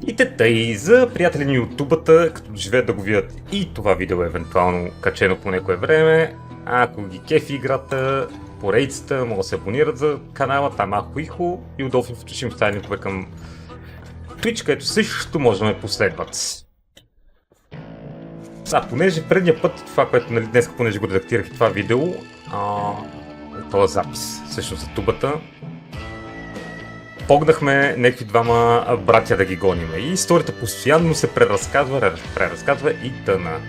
И тъй за приятели ни от тубата, като живеят да го видят и това видео е евентуално качено по някое време. Ако ги кефи играта, поредицата, могат да се абонират за канала, там малко ихо и удобно ще им стане линкове към Twitch, където също може да ме последват. Понеже предния път, това, което днес, понеже го редактирах и това видео, този запис, всъщност за тубата, погнахме някакви двама братя да ги гониме и историята постоянно се преразказва и тъна.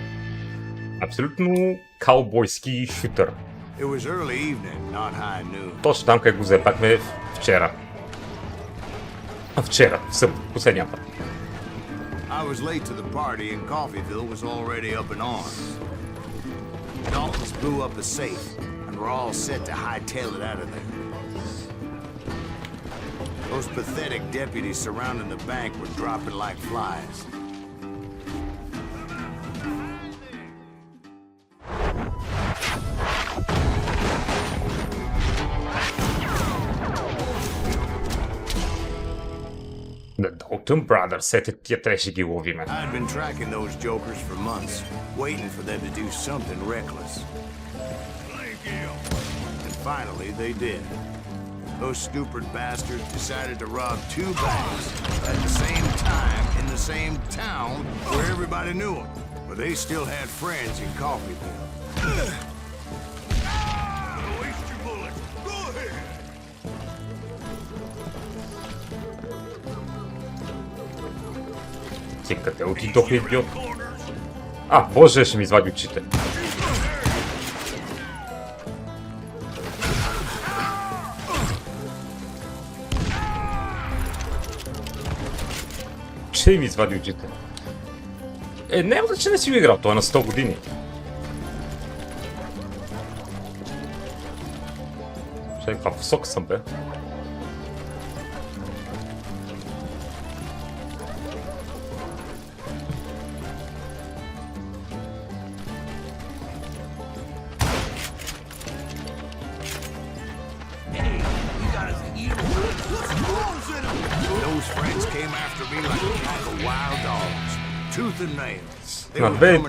Абсолютно каубойски шутър. Точно там, къде го заебахме вчера. Вчера, последния път. I was late to the party and Coffeeville was already up in arms. Daltons blew up the safe and were all set to hightail it out of there. Those pathetic deputies surrounding the bank were dropping like flies. The Dalton Brothers, тия трябваше ги ловиме. I'd been tracking those jokers for months, waiting for them to do something reckless. And finally they did. Those stupid bastards decided to rob two banks at the same time in the same town where everybody knew them. But they still had friends in Coffeeville. Waste your bullets. Go ahead. Къде отидох, идиот? Боже, ще ми извади очите. Че ми извади очите? Няма да че не си го играл, той е на 100 години. Ще каква висока съм, бе.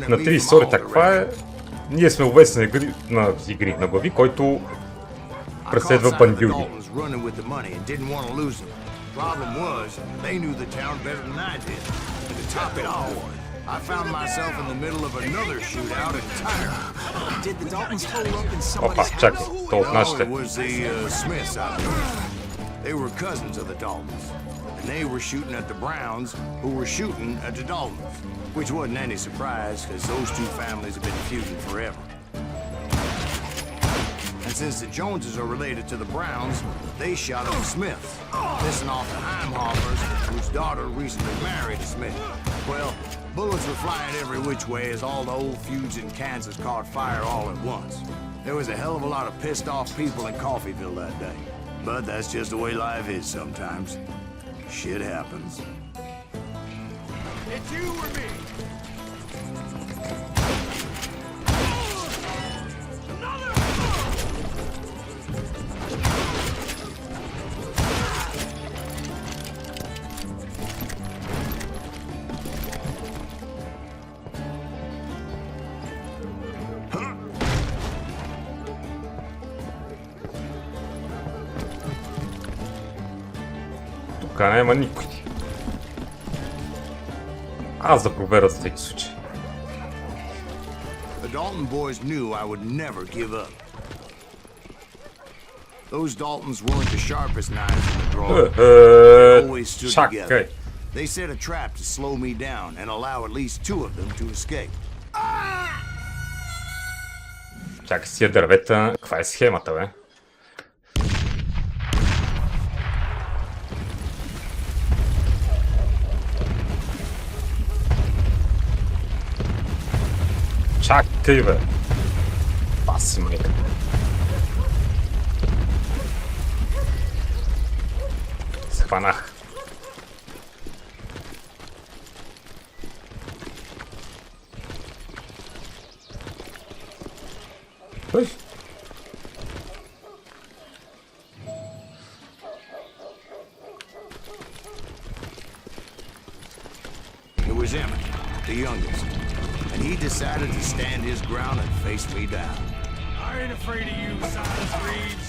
На три историята каква е? Ние сме ловец на игри, на глави, който преследва бандюги. Опа, чакай, то от нашите. And they were shooting at the Browns, who were shooting at the Daltons, which wasn't any surprise because those two families have been feuding forever. And since the Joneses are related to the Browns, they shot at the Smiths, pissing off the Heimhoffers, whose daughter recently married a Smith. Well, bullets were flying every which way as all the old feuds in Kansas caught fire all at once. There was a hell of a lot of pissed off people in Coffeeville that day. But that's just the way life is sometimes. Shit happens. It's you or me. Тук няма никой. Аз да проверя за всеки случай. The Dalton boys knew I would never give up. Those Daltons weren't the sharpest knives in the drawer. They always stood together. They set a trap to slow me down and allow at least two of them to escape. Чакай си тия дървета, каква е схемата, бе? Чакай, бе! Паси, майка. Схванах. Ой! was Emmett, the youngest, and he decided to stand his ground and face me down. I ain't afraid of you, Silas Reeves.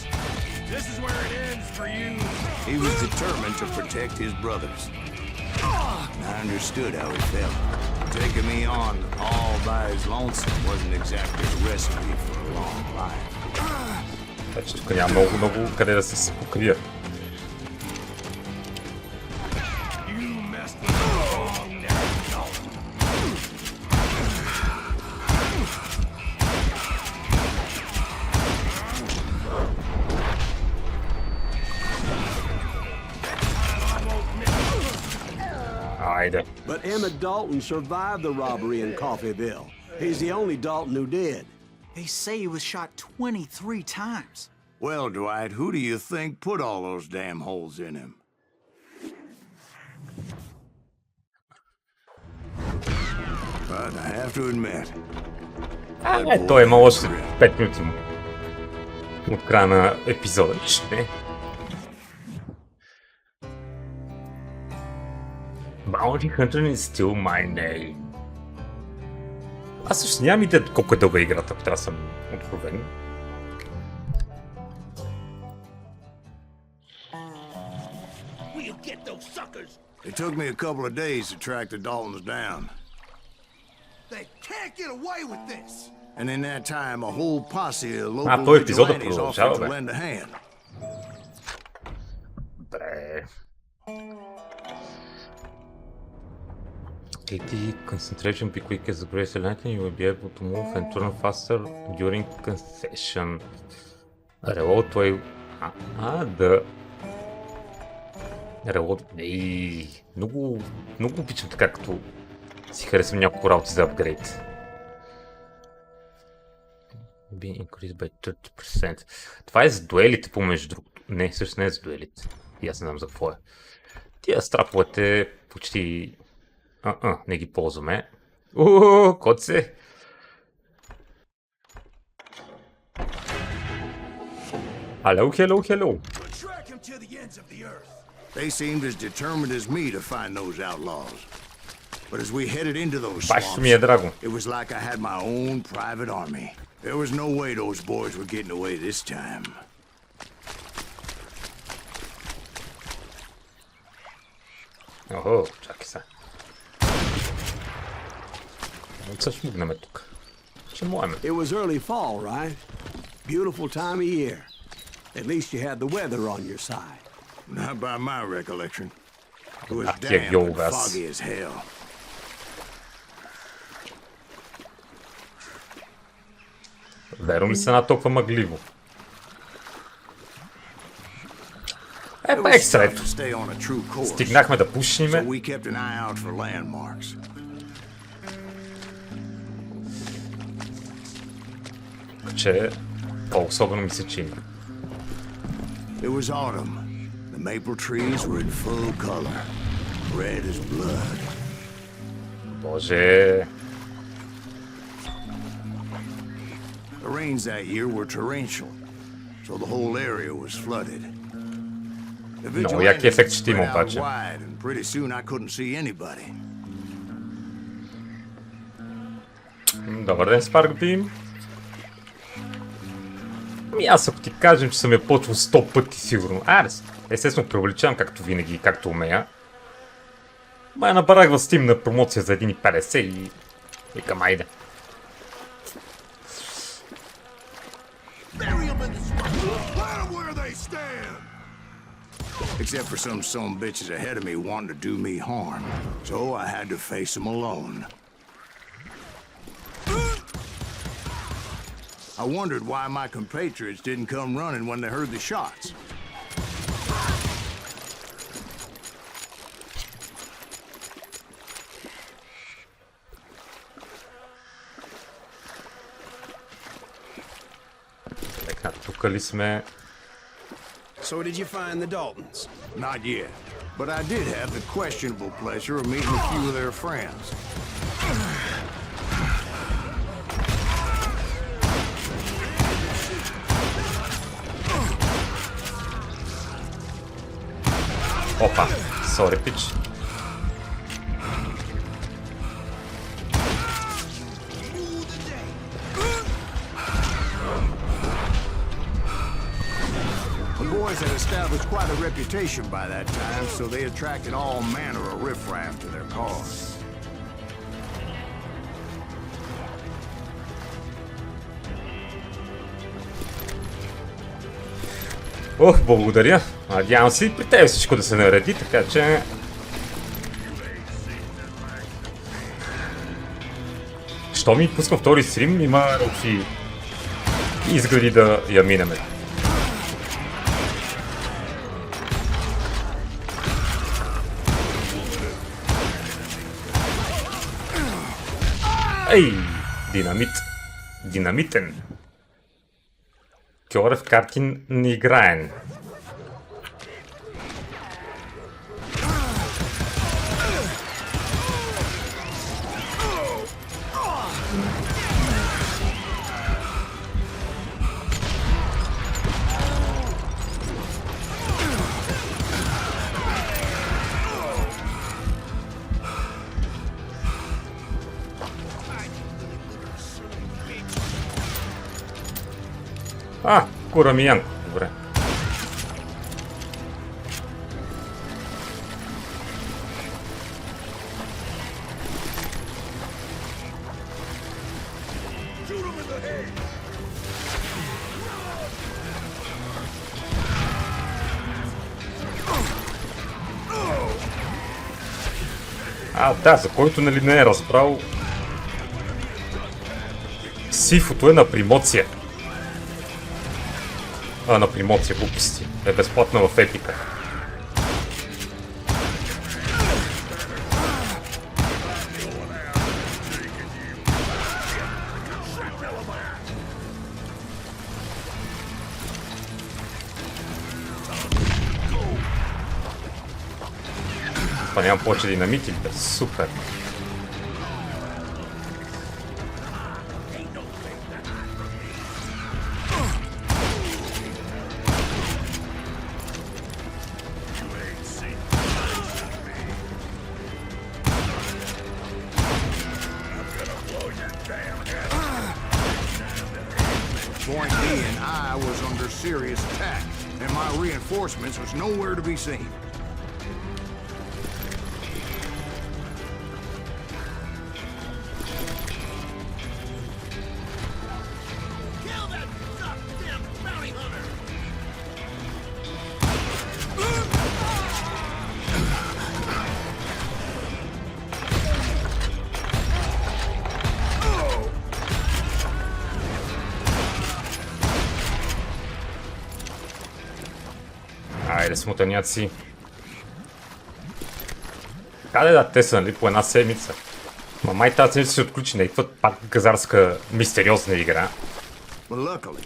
This is where it ends for you. He was determined to protect his brothers. I understood how he felt. Taking me on all by his lonesome wasn't exactly a recipe for a long life. Значи тук няма много къде да се покрия. You messed with the wrong now. Айде. But Emmett Dalton survived the robbery in Coffeeville. He's the only Dalton who did. They say he was shot 23 times. Well, Dwight, who do you think put all those damn holes in him? But I have to admit, Той има още 5 минути от края на епизода. Не. Bounty Hunter is still my name. Аз също нямам идея колко е дълга играта, ако трябва да съм откровен. it took me a couple of days to track the Daltons down. They can't get away with this. And in that time, a whole posse of той local епизода vigilantes продължава, offered to бе. lend a hand. Добре. Katie, concentration be quick as the grace lightning, you will be able to move and turn faster during concession. Reload той... да... Reload... Много обичам така, като си харесвам няколко работи за апгрейд. Be increased by 30%. Това е за дуелите помежду другото. Не, също не е за дуелите. И аз не знам за какво е. Тия страповете почти... не ги ползваме. Кот се! Hello. They seemed as determined as me to find those outlaws. But as we headed into those Баш ми е swamps, драго. it was like I had my own private army. There was no way those boys were getting away this time. Охо, чакай сега. Също мигнем тук. Ще моеме. It was early fall, right? Beautiful time of year. At least you had the weather on your side. Not by my recollection. It was Ах, damp йо, and газ. foggy as hell. Верно ли се на толкова мъгливо? It was Екстра, tough ето. to stay on a true course. Стигнахме да So пушиме. we kept an eye out for landmarks. Че особено ми се чини. It was autumn. The maple trees were in full color, red as blood. Боже. The rains that year were torrential, so the whole area was flooded. The Много яки ефекти ще има spread out обаче. wide, and pretty soon I couldn't see anybody. Добър ден, Спарк Бим. Аз ако ти кажем, че съм я почвал 100 пъти сигурно. Естествено преувеличавам както винаги, както умея. Май набарах в Steam на промоция за 1,50 и викам айде. Except for some bitches ahead of me wanting to do me harm. So I had to face them alone. I wondered why my compatriots didn't come running when they heard the shots. Така, тук ли сме? So did you find the Daltons? Not yet. But I did have the questionable pleasure of meeting a few of their friends. Опа, сори пич. established quite a reputation by that time, so they attracted all manner of riffraff to their cause. Ох, благодаря. Надявам се и при тебе всичко да се нареди, така че... Що ми пускам втори стрим, има някакви изгледи да я минеме. Ей, динамит. Динамитен. Теория в карти не играен. Курамиян. Добре. Да, за който нали не е разбрал, сифото е на промоция. На промоция, глупости. Е безплатна в Епика. Това нямам повече динамити ли? Супер. Point being, I was under serious attack, and my reinforcements was nowhere to be seen. Kill that goddamn bounty hunter! Айде, смутаняци. Каде да те са, нали, по една седмица? Ма май тази седмица се отключи някаква пак газарска мистериозна игра. But luckily,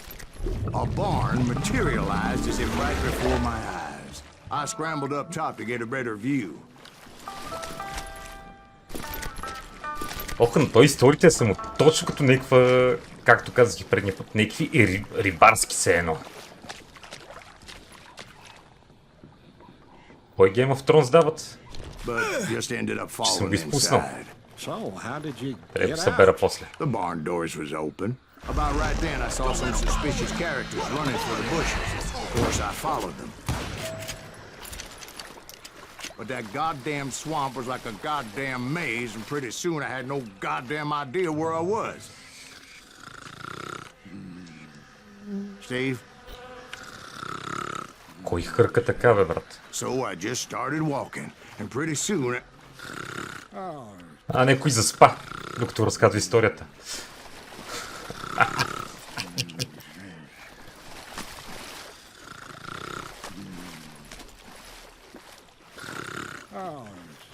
a barn materialized as if right before my eyes. I scrambled up top to get a better view. Ох, но той историите са му точно като някаква, както казах и предния път, някакви рибарски се едно. Кой Game of Thrones дават? Че съм го изпуснал. Трябва да събера после. The barn doors was open. About right then I saw some suspicious characters running for the bushes. Of course I followed them. But that goddamn swamp was like a goddamn maze, and pretty soon I had no goddamn idea where I was. Steve? Кой хърка така, бе, брат? So I just started walking, and pretty soon... Некой заспа, докато разказва историята.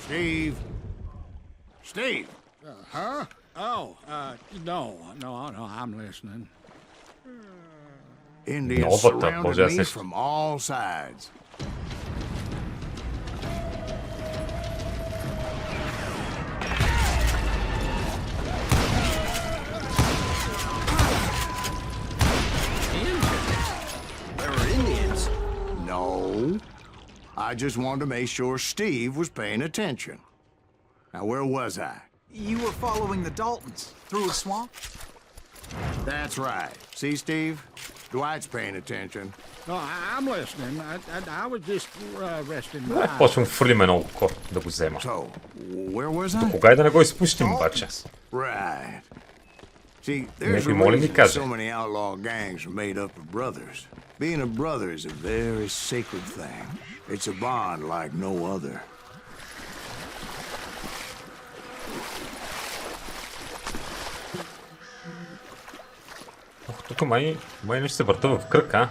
Steve? Steve? Huh? Oh, no, I'm listening. Indians surrounded me from all sides. There were Indians. No. I just wanted to make sure Steve was paying attention. Now, where was I? You were following the Daltons through a swamp? That's right. See, Steve? Dwight's paying attention. No, I'm listening. I was just resting my Добре, eyes. почвам фърлим едно око да го взема. So, where was I? Кога и да не го изпустим обаче? Right. See, there's a Някой моля ми reason каже. so many outlaw gangs are made up of brothers. Being a brother is a very sacred thing. It's a bond like no other. Тук май нещо се върта в кръг, а?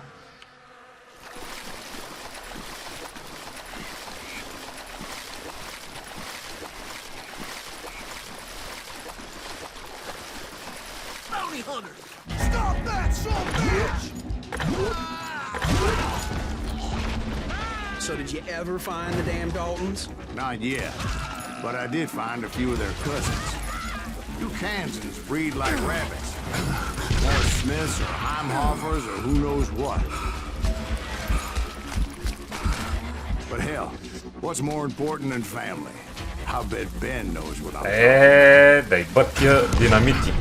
So did you ever find the damn Daltons? Not yet, but I did find a few of their cousins. You Kansans breed like rabbits. More Smiths or Heimhoffers or who knows what. But hell, what's more important than family? I'll bet Ben knows what I'm talking about. Дай бътя динамити.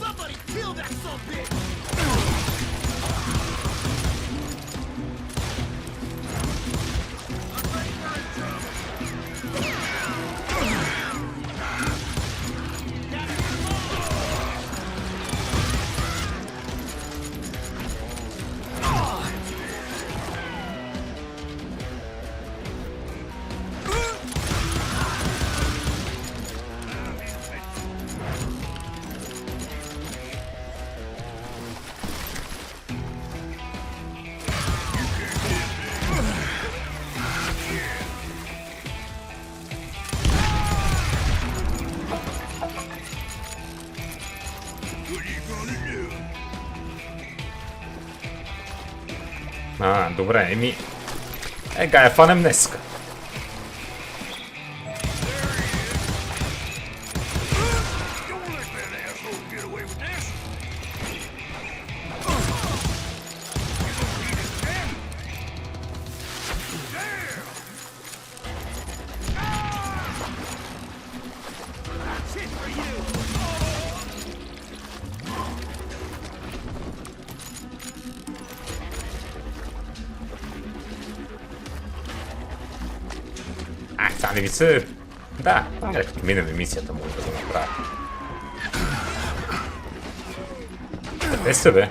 Somebody kill that son of a bitch! Добре, еми... Ега я фанем днеска. Това не ви се... Да, като минем емисията, може да го направя. Къде са, бе?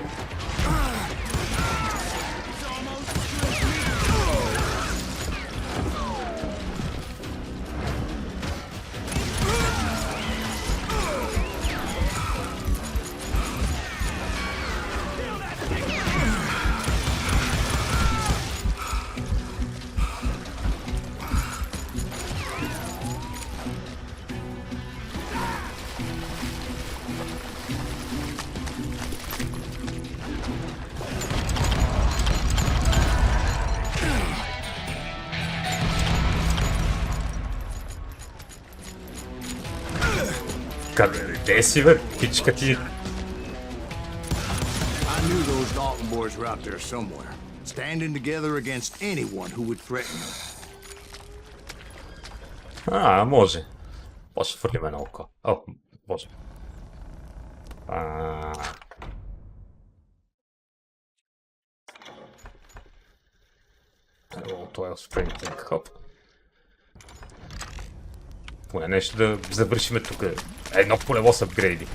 Къде си, бе, пичка ти? I knew those Dalton boys were out there somewhere, standing together against anyone who would threaten them. Може. Може фърлим едно око. О, може. Това е спринтинг, хоп. Поне нещо да завършиме тук. Едно полево с апгрейди.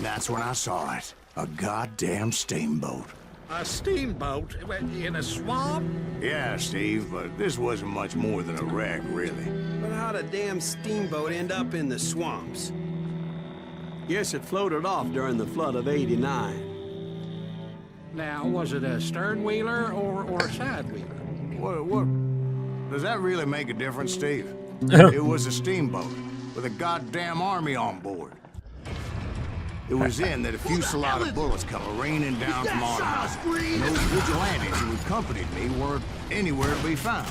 That's when I saw it. A goddamn steamboat. A steamboat in a swamp? Yeah, Steve, but this wasn't much more than a wreck, really. But how'd a damn steamboat end up in the swamps? Guess it floated off during the flood of '89. Now, was it a stern wheeler or a side wheeler? What? Does that really make a difference, Steve? It was a steamboat with a goddamn army on board. It was then that a fusillade of bullets come raining down from on high, and those vigilantes who accompanied me weren't anywhere to be found.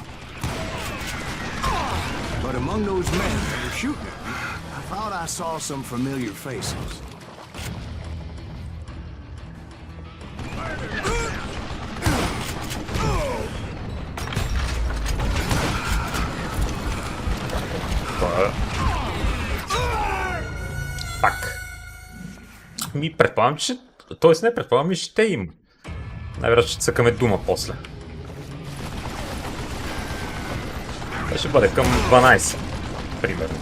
But among those men that were shooting at me, I thought I saw some familiar faces. Пак. Предполагам, че... Тоест не предполагам, ще има. Най-вероятно ще цъкаме дума после. Това ще бъде към 12, примерно.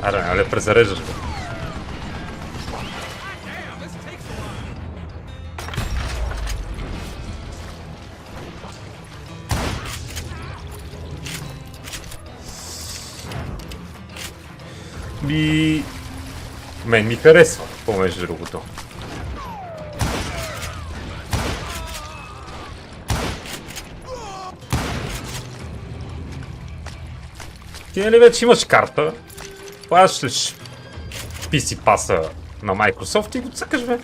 Аре, але презареждаш го. Мен ми харесва, по-между другото. Ти нали вече имаш карта, плащаш PC паса на Microsoft и го цъкаш, бе.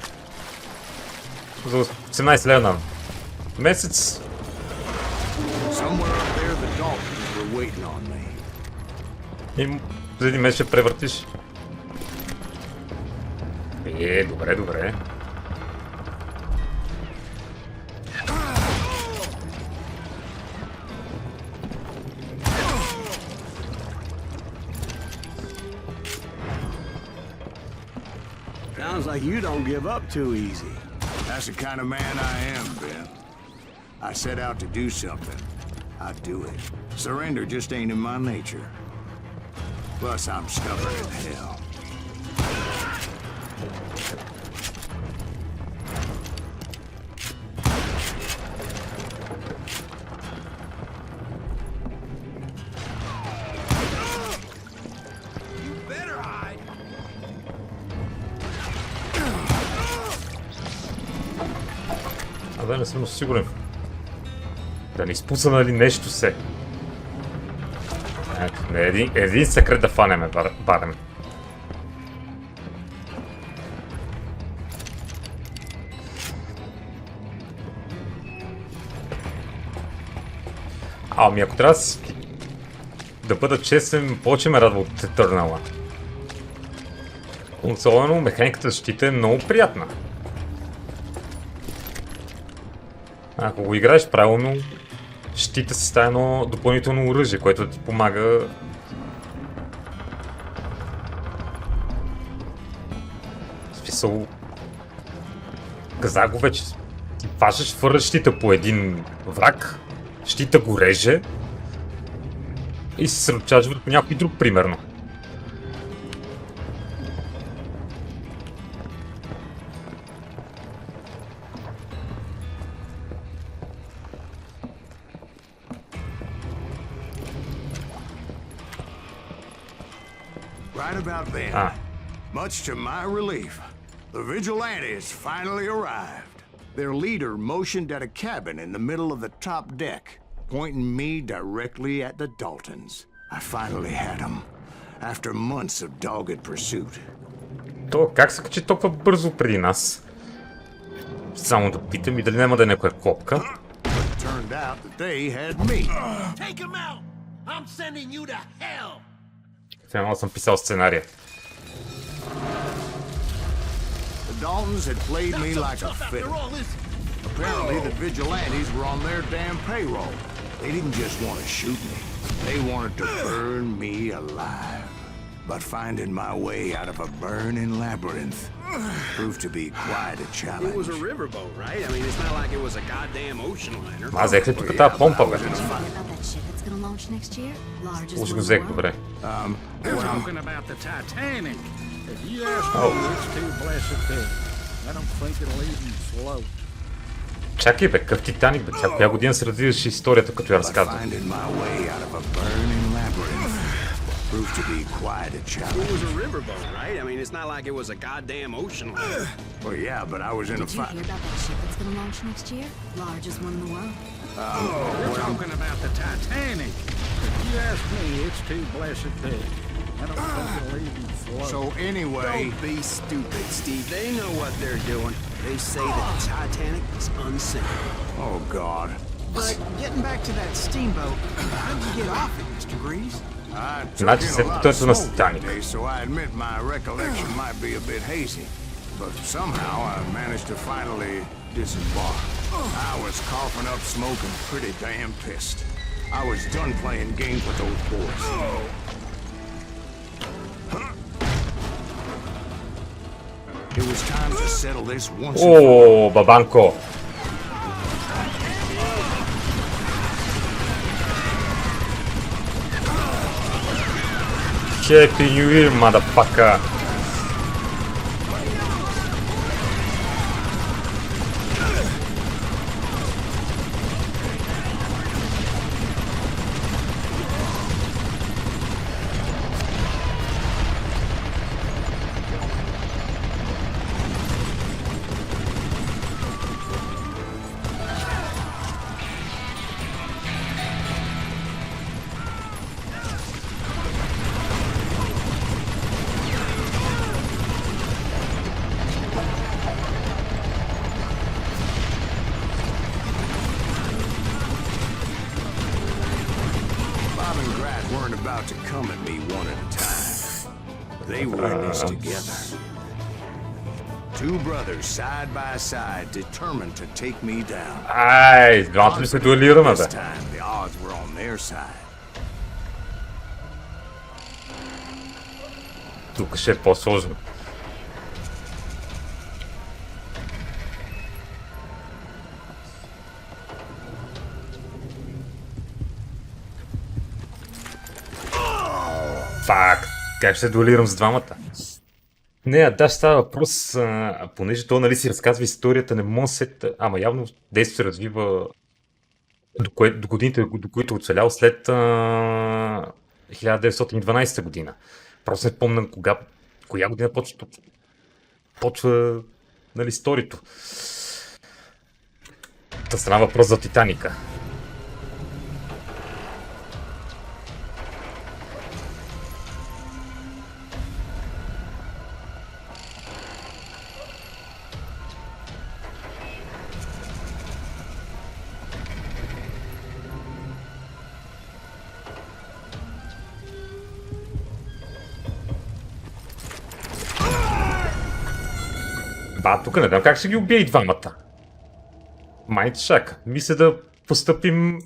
За 18 лева на месец. И за един месец ще превъртиш. Добре, добре. Sounds like you don't give up too easy. That's the kind of man I am, Ben. I set out to do something. I do it. Surrender just ain't in my nature. Plus, I'm stubborn as hell. Да, не съм сигурен. Да не изпусна нали нещо се. Един секрет да фанеме, барем. Ами ако трябва да бъда честен, повече ме радва от Етърнала. Особено механиката защита е много приятна. Ако го играеш правилно, щита си става едно допълнително оръжие, което ти помага. В смисъл... Казах го вече. Ти пашеш, фърляш щита по един враг, щита го реже и се сръчаш върху някой друг, примерно. Right about then, much to my relief, the vigilantes finally arrived. Their leader motioned at a cabin in the middle of the top deck, pointing me directly at the Daltons. I finally had them, after months of dogged pursuit. То как се качи толкова бързо преди нас? Само да питам и дали няма да е някоя копка. Turned out that they had me. Take him out! I'm sending you to hell! Финал съм писал сценария. The Daltons had played me like a fiddle. Apparently the vigilantes were on their damn payroll. They didn't just want to shoot me. They wanted to burn me alive. But finding my way out of a burning labyrinth proved to be quite a challenge. It was a riverboat, right? I mean, it's not like it was a goddamn ocean liner. Аз взех ли тук тази помпа, бе? Уж го взех, добре. They're talking about the Titanic. If you ask me, it's too blessed big. I don't think it'll even float. Чакай, бе, къв Титаник, бе, тя коя година се развиваше историята, като я разказва. Proved to be quite a It challenge. was a riverboat, right? I mean, it's not like it was a goddamn ocean liner. Well, yeah, but I was in a Did you fight. hear about that ship that's gonna launch next year? Largest one in the world. We're talking about the Titanic. If you ask me, it's too blessed big. I don't think it'll even float. So anyway, Don't be stupid, Steve. They know what they're doing. They say that the Titanic is unsinkable. oh God. But getting back to that steamboat, how'd you get off it, Mr. Greaves? I took Значи in a след lot като of ето на smoke Титаник. that day, so I admit my recollection might be a bit hazy. But somehow I managed to finally disembark. I was coughing up smoke and pretty damn pissed. I was done playing games with those boys. It was time to settle this once and for all. О, бабанко! Happy New Year, motherfucker! Bob and Grat weren't about to come at me one at a time. They were in this together. Two brothers side by side, determined to take me down. Ай, двамата ли се дуелираме, This бе? time, the odds were on their side. Тук ще е по-сложно. Фак, как ще се дуелирам с двамата? Не, да, ще става въпрос, понеже то, нали, си разказва историята, не мога сета, ама явно действието се развива до годините, до които е оцелял след 1912 година. Просто не помня коя година почва нали, историто. Та стана въпрос за Титаника. Тук не знам как ще ги убие и двамата. Майните шак. Мисля да постъпим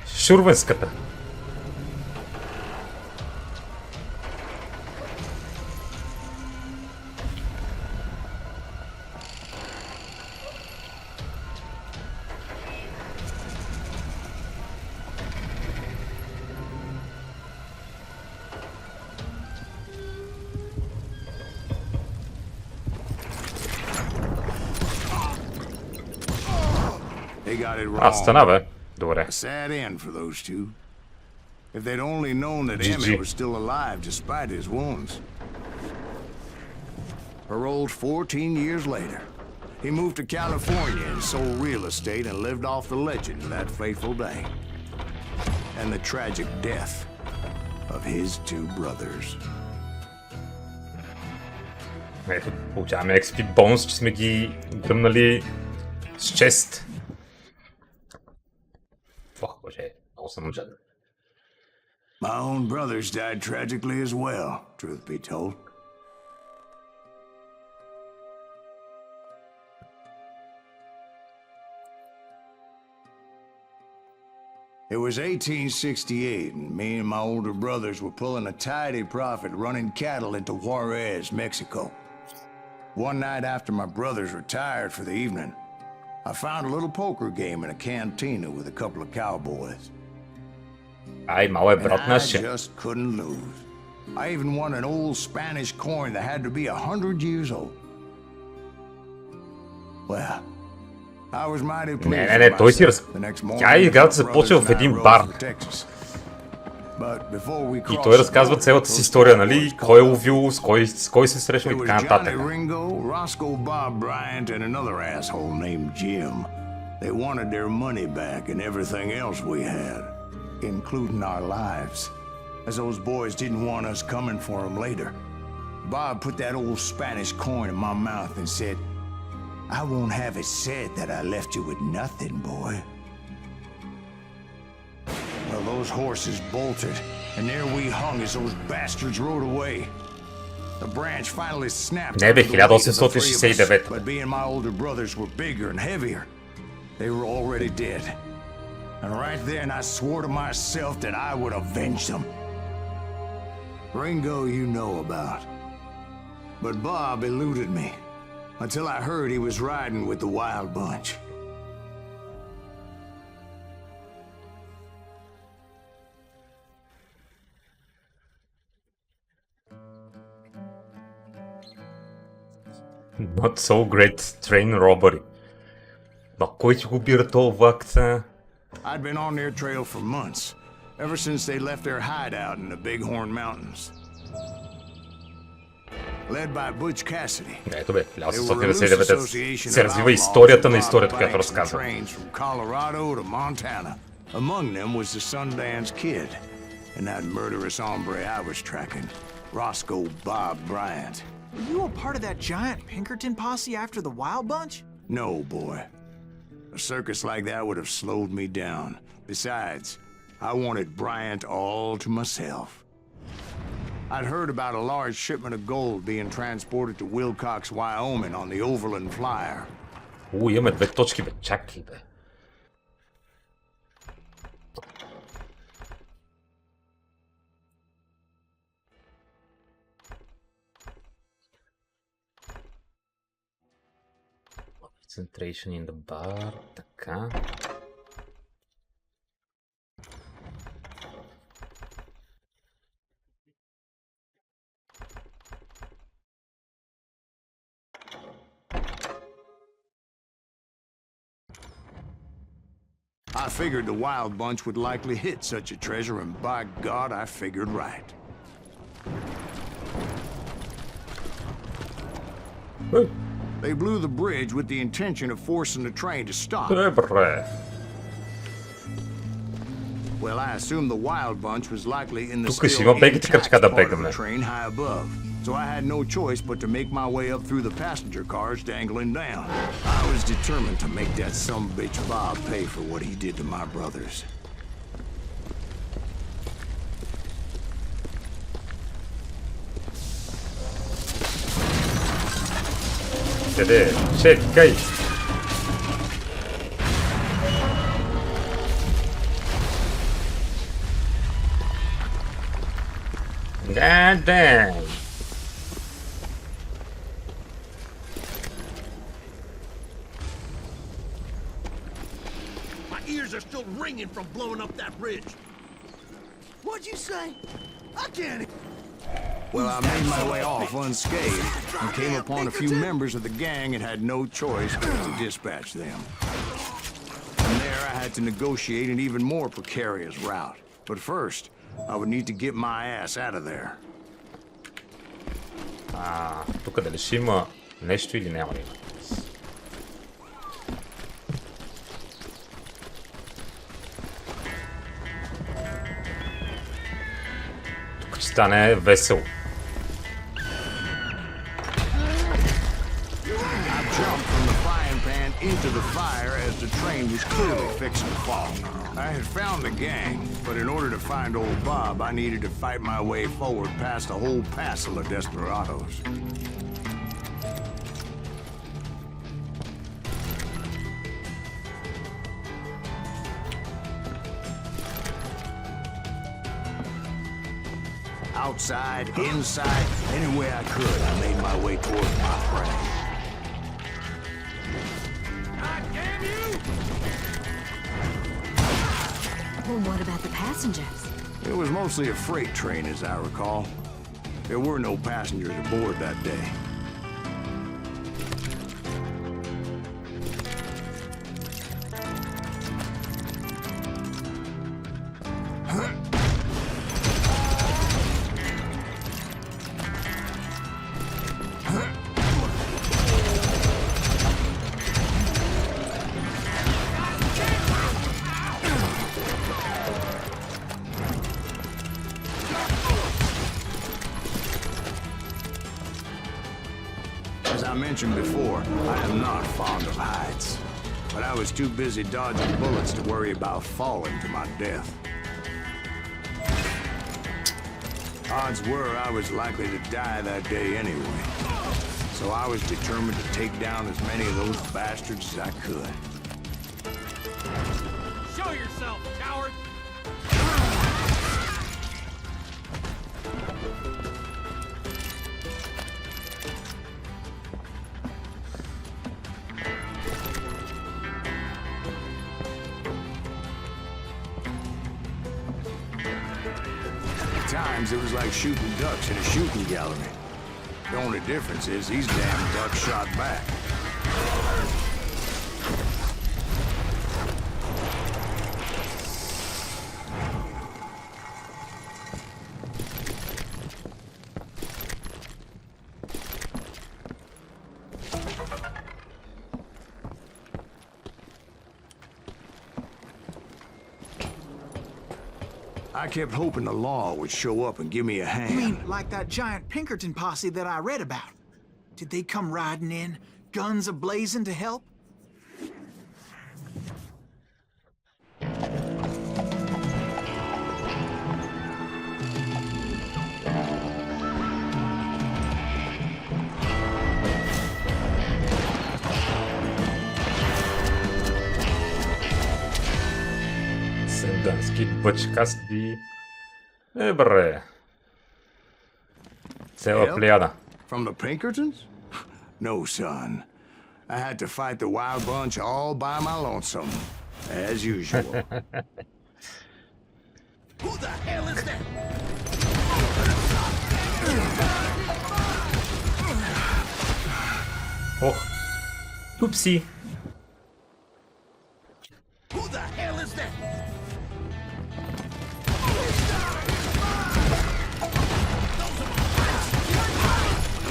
шурвенската. They got it Аз стана, wrong. бе. Добре. A sad end for those two. If they'd only known that GG. Emmett was still alive despite his wounds. Paroled 14 years later, he moved to California and sold real estate and lived off the legend of that fateful day. And the tragic death of his two brothers. Ето, получаваме XP бонус, че сме ги гръмнали с чест. Ох, боже, много съм жаден. My own brothers died tragically as well, truth be told. It was 1868, and me and my older brothers were pulling a tidy profit running cattle into Juarez, Mexico. One night after my brothers retired for the evening, I found a little poker game in a cantina with a couple of cowboys. Ай, мало е And брат I нашия. just couldn't lose. I even won an old Spanish coin that had to be 100 years old. Well, I was mighty pleased не, with той си myself. The next morning, Тя играта my започва brothers в and I един rode бар. for Texas. But before we И crossed той the разказва border, цялата си those история, cowboys нали? caught Кой е up. ловил, с кой се срещал It и was така нататък. Johnny Ringo, Roscoe Bob Bryant, and another asshole named Jim. They wanted their money back and everything else we had, including our lives, as those boys didn't want us coming for them later. Bob put that old Spanish coin in my mouth and said, "I won't have it said that I left you with nothing, boy." Well, those horses bolted, and there we hung as those bastards rode away. The branch finally snapped. Не бе, under the weight of the three of us, 1869. But being my older brothers were bigger and heavier, they were already dead. And right then I swore to myself that I would avenge them. Ringo you know about. But Bob eluded me until I heard he was riding with the Wild Bunch. Not so great train robbery. Ма кой ще го бира този влак? I'd been on their trail for months, ever since they left their hideout in the Bighorn Mountains. Led by Butch Cassidy. Ето бе, They were a loose 1899 association се of развива outlaws историята who на robbed историята, която banks and разказва. trains from Colorado to Montana. Among them was the Sundance Kid, and that murderous hombre I was tracking, Roscoe Bob Bryant. Were you a part of that giant Pinkerton posse after the Wild Bunch? No, boy. A circus like that would have slowed me down. Besides, I wanted Bryant all to myself. I'd heard about a large shipment of gold being transported to Wilcox, Wyoming on the Overland Flyer. Имаме две точки, бе. Чакай, бе. Concentration in the bar. Така. I figured the Wild Bunch would likely hit such a treasure, and by God, I figured right. Ей, They blew the bridge with the intention of forcing the train to stop. добре. Well, I assumed the Wild Bunch was likely in the Тук ще still има бегите intact крачка да part of the бегаме. train high above. So I had no choice but to make my way up through the passenger cars dangling down. I was determined to make that sumbitch Bob pay for what he did to my brothers. Къде? Чекай! God damn! My ears are still ringing from blowing up that ridge. What'd you say? I can't. Well, I made my way off unscathed and came upon a few members of the gang and had no choice but to dispatch them. From there, I had to negotiate an even more precarious route. But first, I would need to get my ass out of there. Тук дали ще има нещо или няма да има? Тук ще стане весело. I jumped from the frying pan into the fire as the train was clearly fixing to fall. I had found the gang, but in order to find old Bob, I needed to fight my way forward past a whole passel of desperados. Outside, inside, any way I could, I made my way towards my prey. Well, what about the passengers? It was mostly a freight train, as I recall. There were no passengers aboard that day. As I mentioned before, I am not fond of heights. But I was too busy dodging bullets to worry about falling to my death. Odds were I was likely to die that day anyway. So I was determined to take down as many of those bastards as I could. Show yourself, coward! At times, it was like shooting ducks in a shooting gallery. The only difference is these damn ducks shot back. I kept hoping the law would show up and give me a hand. You mean like that giant Pinkerton posse that I read about? Did they come riding in, guns a-blazing to help? Седански бъчкасти. Добре. Цела плеяда. From the Pinkertons? No, son. I had to fight the wild bunch all by my lonesome, as usual. Who the hell is that? Ох. Упси. Who the hell is that?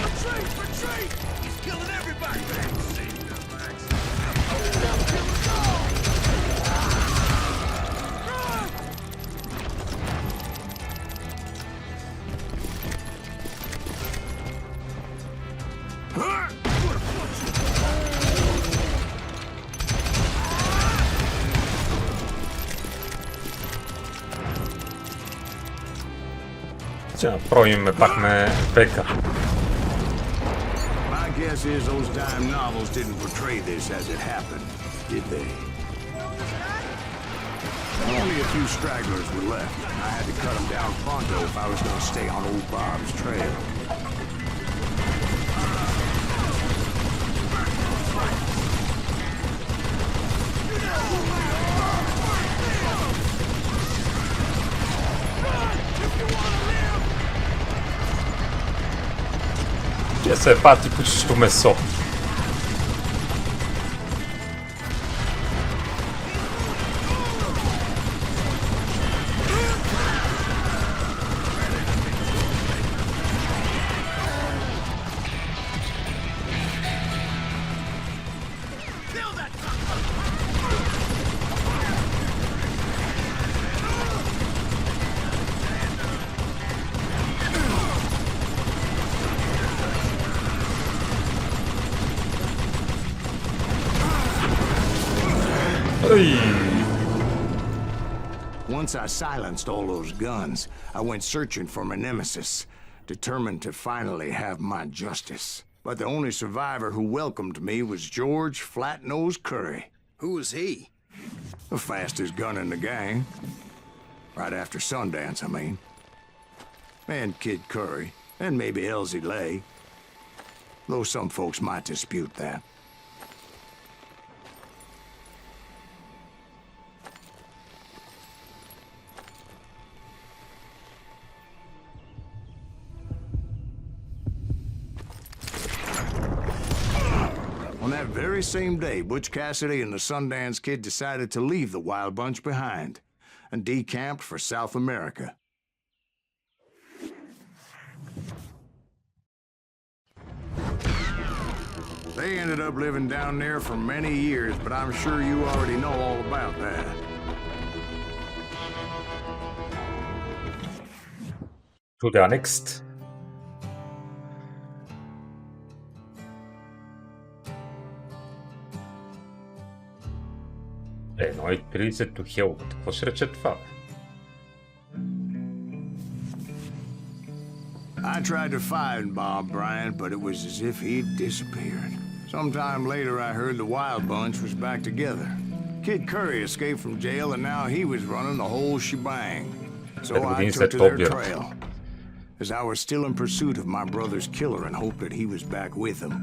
Retreat! Retreat! He's killing everybody! Ще направим пак на бека. My guess is those dime novels didn't portray this as it happened, did they? Only a few stragglers were left. I had to cut them down pronto if I was going to stay on old Bob's trail. Ще се пати кучешко месо. Once I silenced all those guns, I went searching for my nemesis, determined to finally have my justice. But the only survivor who welcomed me was George Flat-Nosed Curry. Who was he? The fastest gun in the gang. Right after Sundance, I mean. And Kid Curry, and maybe Elsie Lay. Though some folks might dispute that. On that very same day, Butch Cassidy and the Sundance Kid decided to leave the Wild Bunch behind and decamped for South America. They ended up living down there for many years, but I'm sure you already know all about that. To the next. 1:30 to hell. Какво ще рече това, бе? I tried to find Bob Bryant, but it was as if he'd disappeared. Sometime later, I heard the Wild Bunch was back together. Kid Curry escaped from jail, and now he was running the whole shebang. So I took to their trail, as I was still in pursuit of my brother's killer and hoped that he was back with him.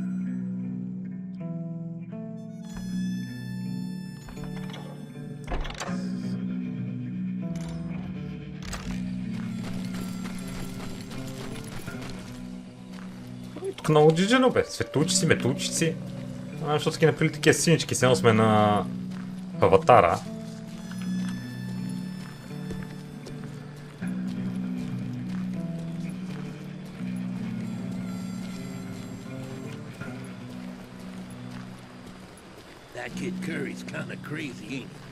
Тук много джиджено, бе. Светулчици, метулчици. Защото ски напили такива синички. Сега сме на Аватара. That kid Curry's kind of crazy, ain't he?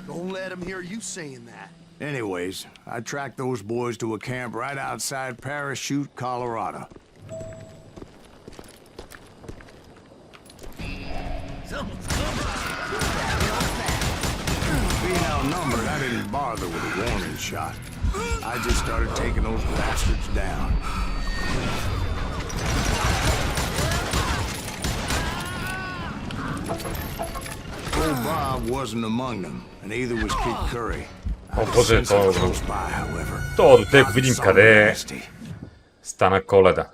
Don't let him hear you saying that. Anyways, I tracked those boys to a camp right outside Parachute, Colorado. Someone's coming. Being outnumbered, I didn't bother with a warning shot. I just started taking those bastards down. Old Bob wasn't among them, and neither was Kid Curry. О, боже, Close by, however. То до те го видим къде стана Коледа.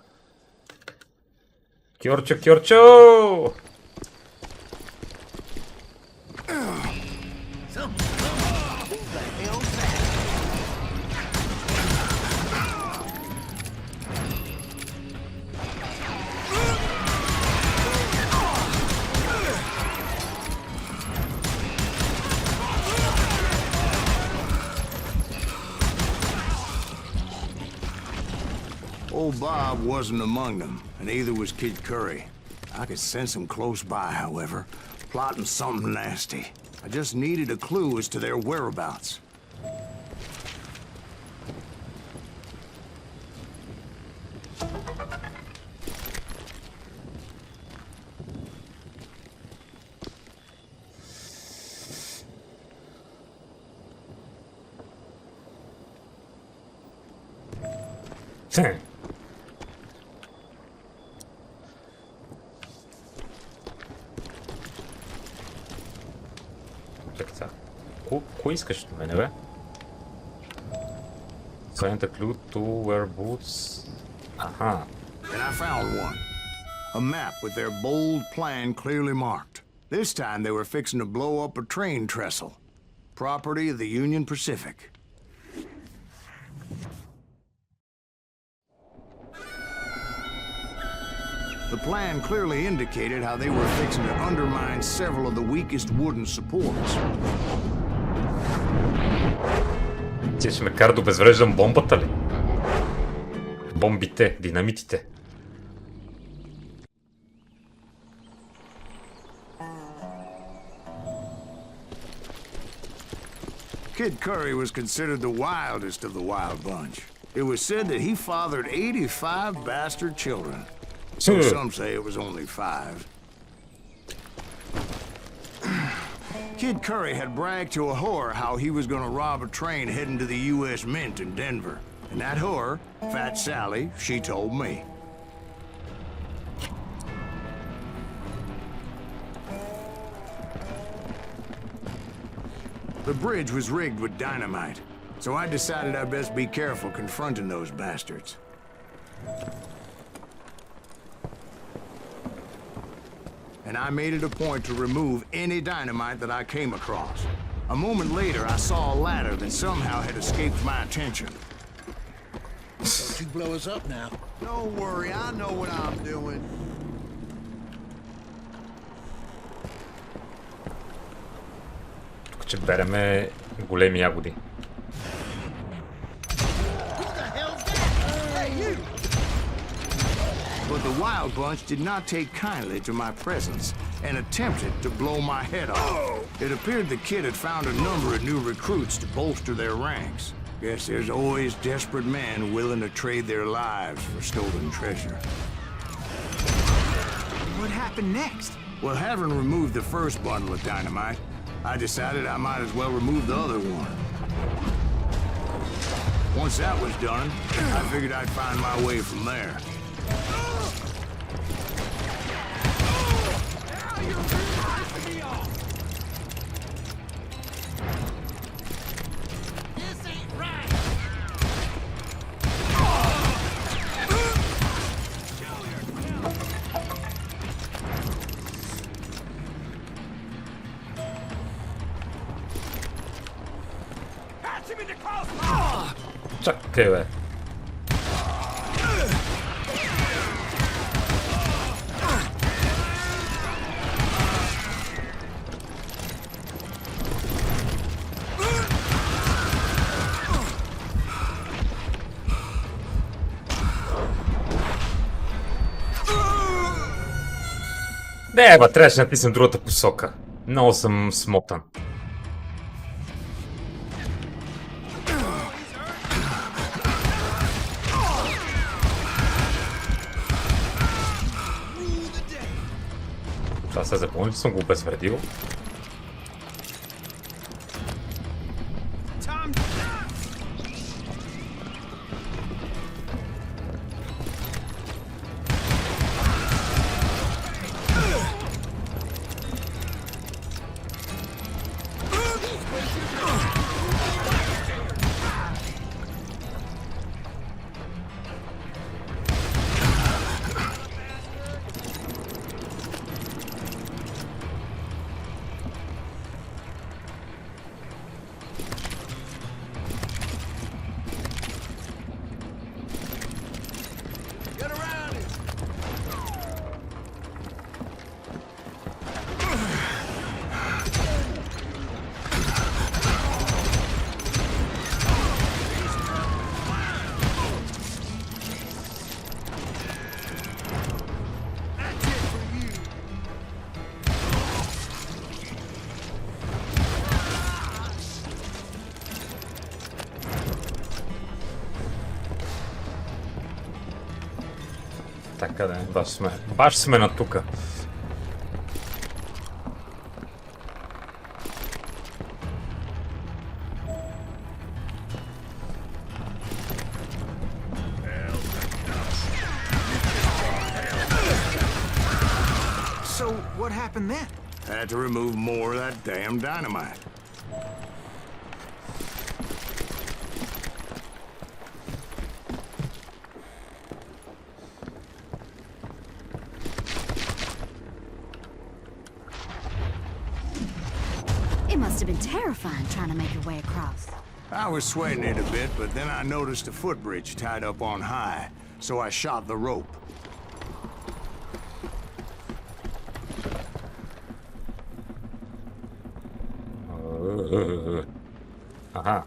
Кьорчо, Кьорчо! Old Bob wasn't among them, and neither was Kid Curry. I could sense him close by, however, plotting something nasty. I just needed a clue as to their whereabouts. Чакай сега. Кой искаш от мене, бе? Find a clue to wear boots. Аха. And I found one. A map with their bold plan clearly marked. This time they were fixing to blow up a train trestle. Property of the Union Pacific. The plan clearly indicated how they were fixing to undermine several of the weakest wooden supports. Ти ще ме кара да обезвреждам бомбата ли? Бомбите, динамитите. Kid Curry was considered the wildest of the Wild Bunch. It was said that he fathered 85 bastard children. So some say it was only 5. Kid Curry had bragged to a whore how he was gonna rob a train heading to the U.S. Mint in Denver. And that whore, Fat Sally, she told me. The bridge was rigged with dynamite, so I decided I'd best be careful confronting those bastards. And I made it a point to remove any dynamite that I came across. A moment later, I saw a ladder that somehow had escaped my attention. Don't you blow us up now. Don't worry, I know what I'm doing. Тук ще береме големи ягоди. But the Wild Bunch did not take kindly to my presence and attempted to blow my head off. It appeared the kid had found a number of new recruits to bolster their ranks. Guess there's always desperate men willing to trade their lives for stolen treasure. What happened next? Well, having removed the first bundle of dynamite, I decided I might as well remove the other one. Once that was done, I figured I'd find my way from there. Чакай, бе. Не, бе, трябваше да натиснем другата посока. Много съм смотан. Това се запомни, че съм го обезвредил. Така да, баш сме на тука. So, what happened then? Had to remove more of that damn dynamite. It must have been terrifying trying to make your way across. I was sweating it a bit, but then I noticed a footbridge tied up on high, so I shot the rope. Ага.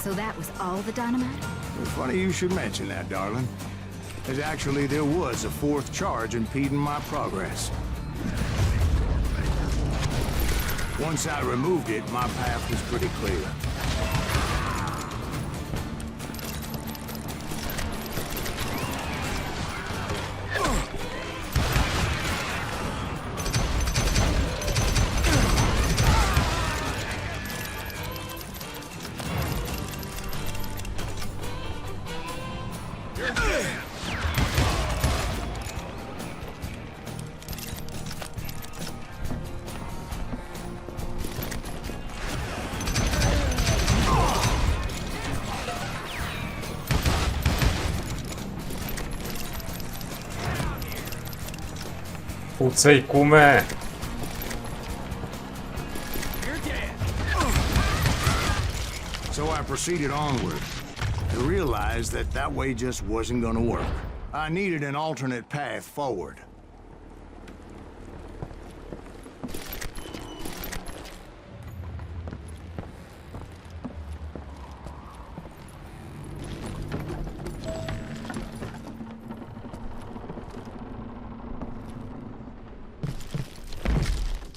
So that was all the dynamite? Funny you should mention that, darling. As actually there was a fourth charge impeding my progress. Once I removed it, my path was pretty clear. Pucej, kume! So I proceeded onward to realize that that way just wasn't gonna work. I needed an alternate path forward.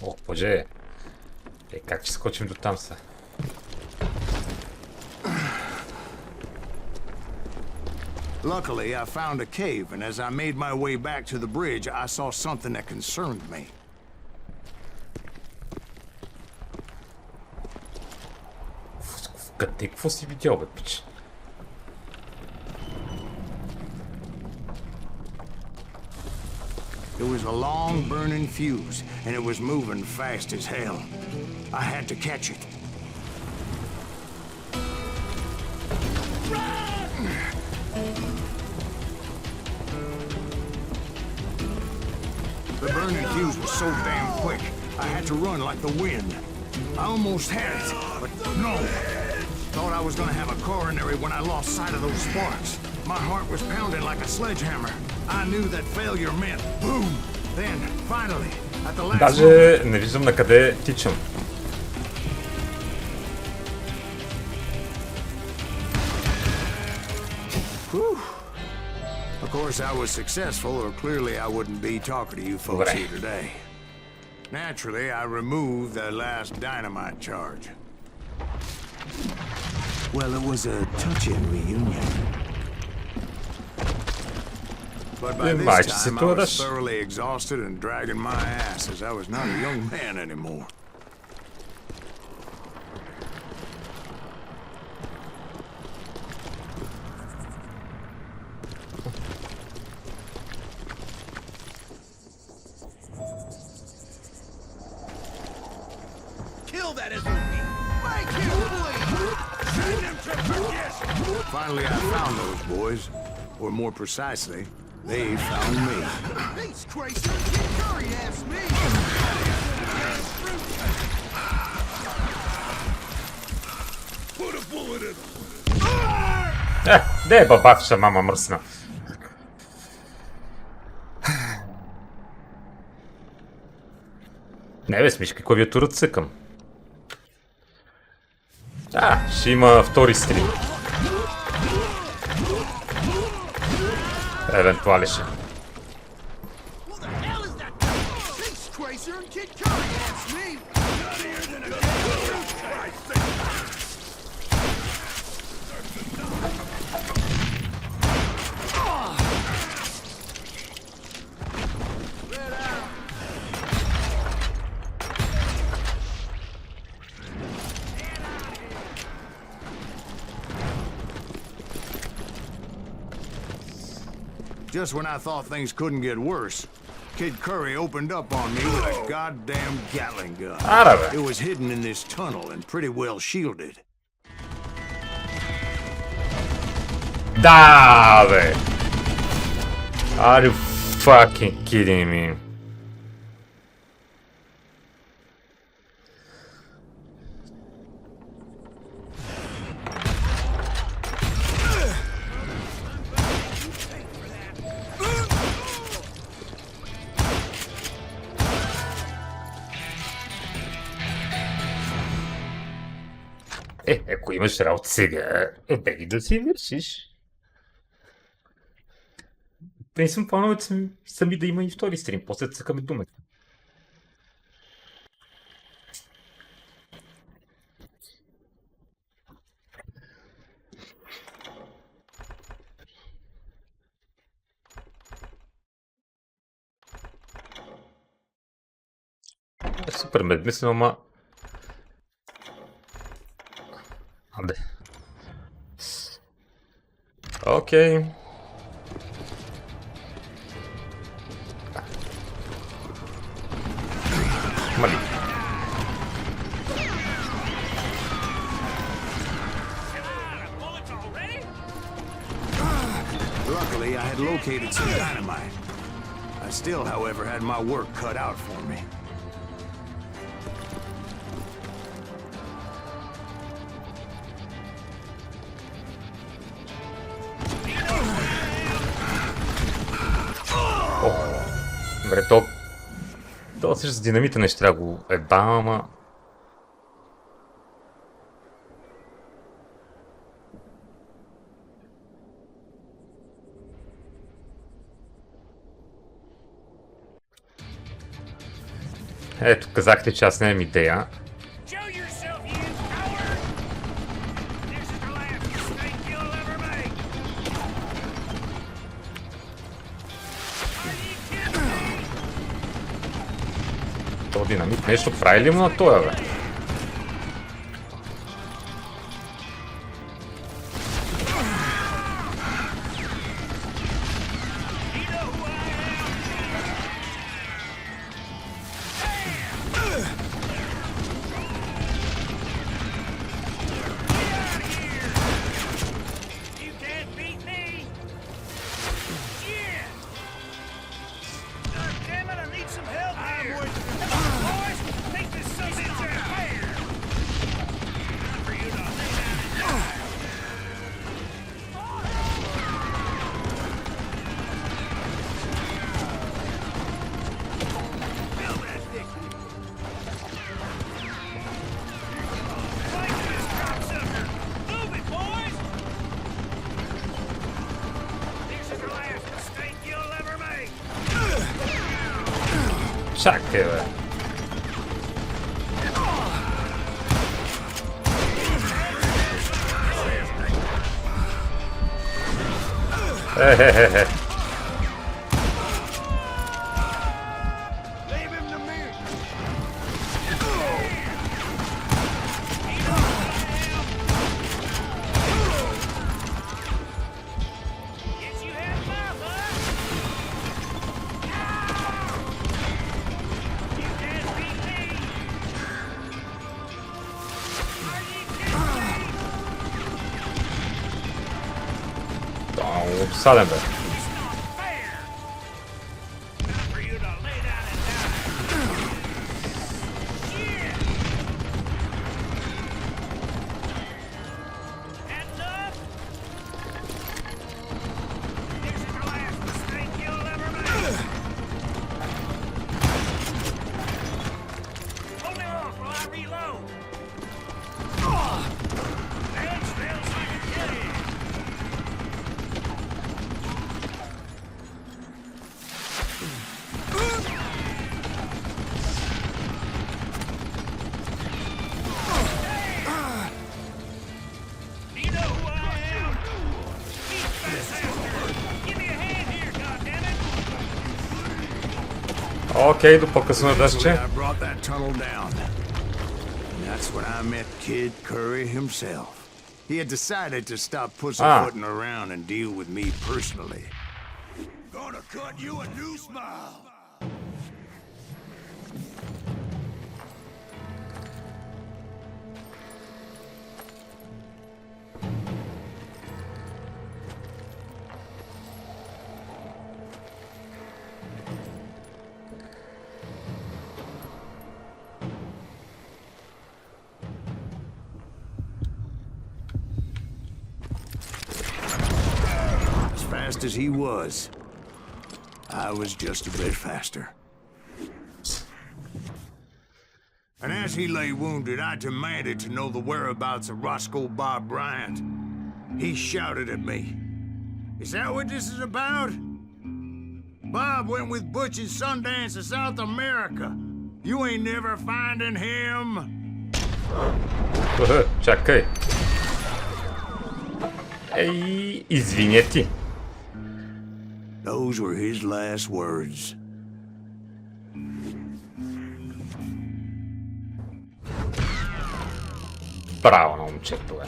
Ох, боже. Как ще скочим до там са? Luckily, I found a cave, and as I made my way back to the bridge, I saw something that concerned me. Къде, какво си видял, бе, пич? It was a long burning fuse, and it was moving fast as hell. I had to catch it. The burning fuse was so damn quick, I had to run like the wind. I almost had it, but no. Thought I was gonna have a coronary when I lost sight of those sparks. My heart was pounding like a sledgehammer. I knew that failure meant boom. Then, finally, at the last Даже не виждам на къде тичам. Whew. Of course, I was successful, or clearly I wouldn't be talking to you folks here today. Naturally, I removed the last dynamite charge. Well, it was a touching reunion. But by this time, I was thoroughly exhausted and dragging my ass as I was not a young man anymore. Kill that SOB! Make him bleed! Send him to perdition! Finally, I found those boys. Or more precisely, they found me. These crazy Kid Curry asked me! Put a bullet in him! Де е бабавша, мама мръсна? Не бе, смишка, клавиатура цъкам. Ще има втори стрим. Евентуали ще. Just when I thought things couldn't get worse, Kid Curry opened up on me with a goddamn Gatling gun. It was hidden in this tunnel and pretty well shielded. Да, бе! Are you fucking kidding me? Ако имаш работа сега, беги да си вършиш. Не съм планове сами да има и втори стрим, после цъкаме думата. Супер медмислено, ама... Аде. Окей. Мали. Luckily, I had located some dynamite. I still, however, had my work cut out for me. Добре, то също с динамита нещо трябва да го ебам, ама... Ето, казахте, че аз нямам идея. То динамит нещо прави ли му на тоя, бе? Чакай, бе. Хе-хе-хе. Обсаден, бе. Окей, до по-късно дъжче. That's when I met Kid Curry himself. He had decided to stop pussyfooting around and deal with me personally. Gonna cut you a new smile. Fast as he was, I was just a bit faster. And as he lay wounded, I demanded to know the whereabouts of Roscoe Bob Bryant. He shouted at me. Is that what this is about? Bob went with Butch and Sundance to South America. You ain't never finding him. Чакай. Ей, извинете. Those were his last words. Браво на момчето, бе.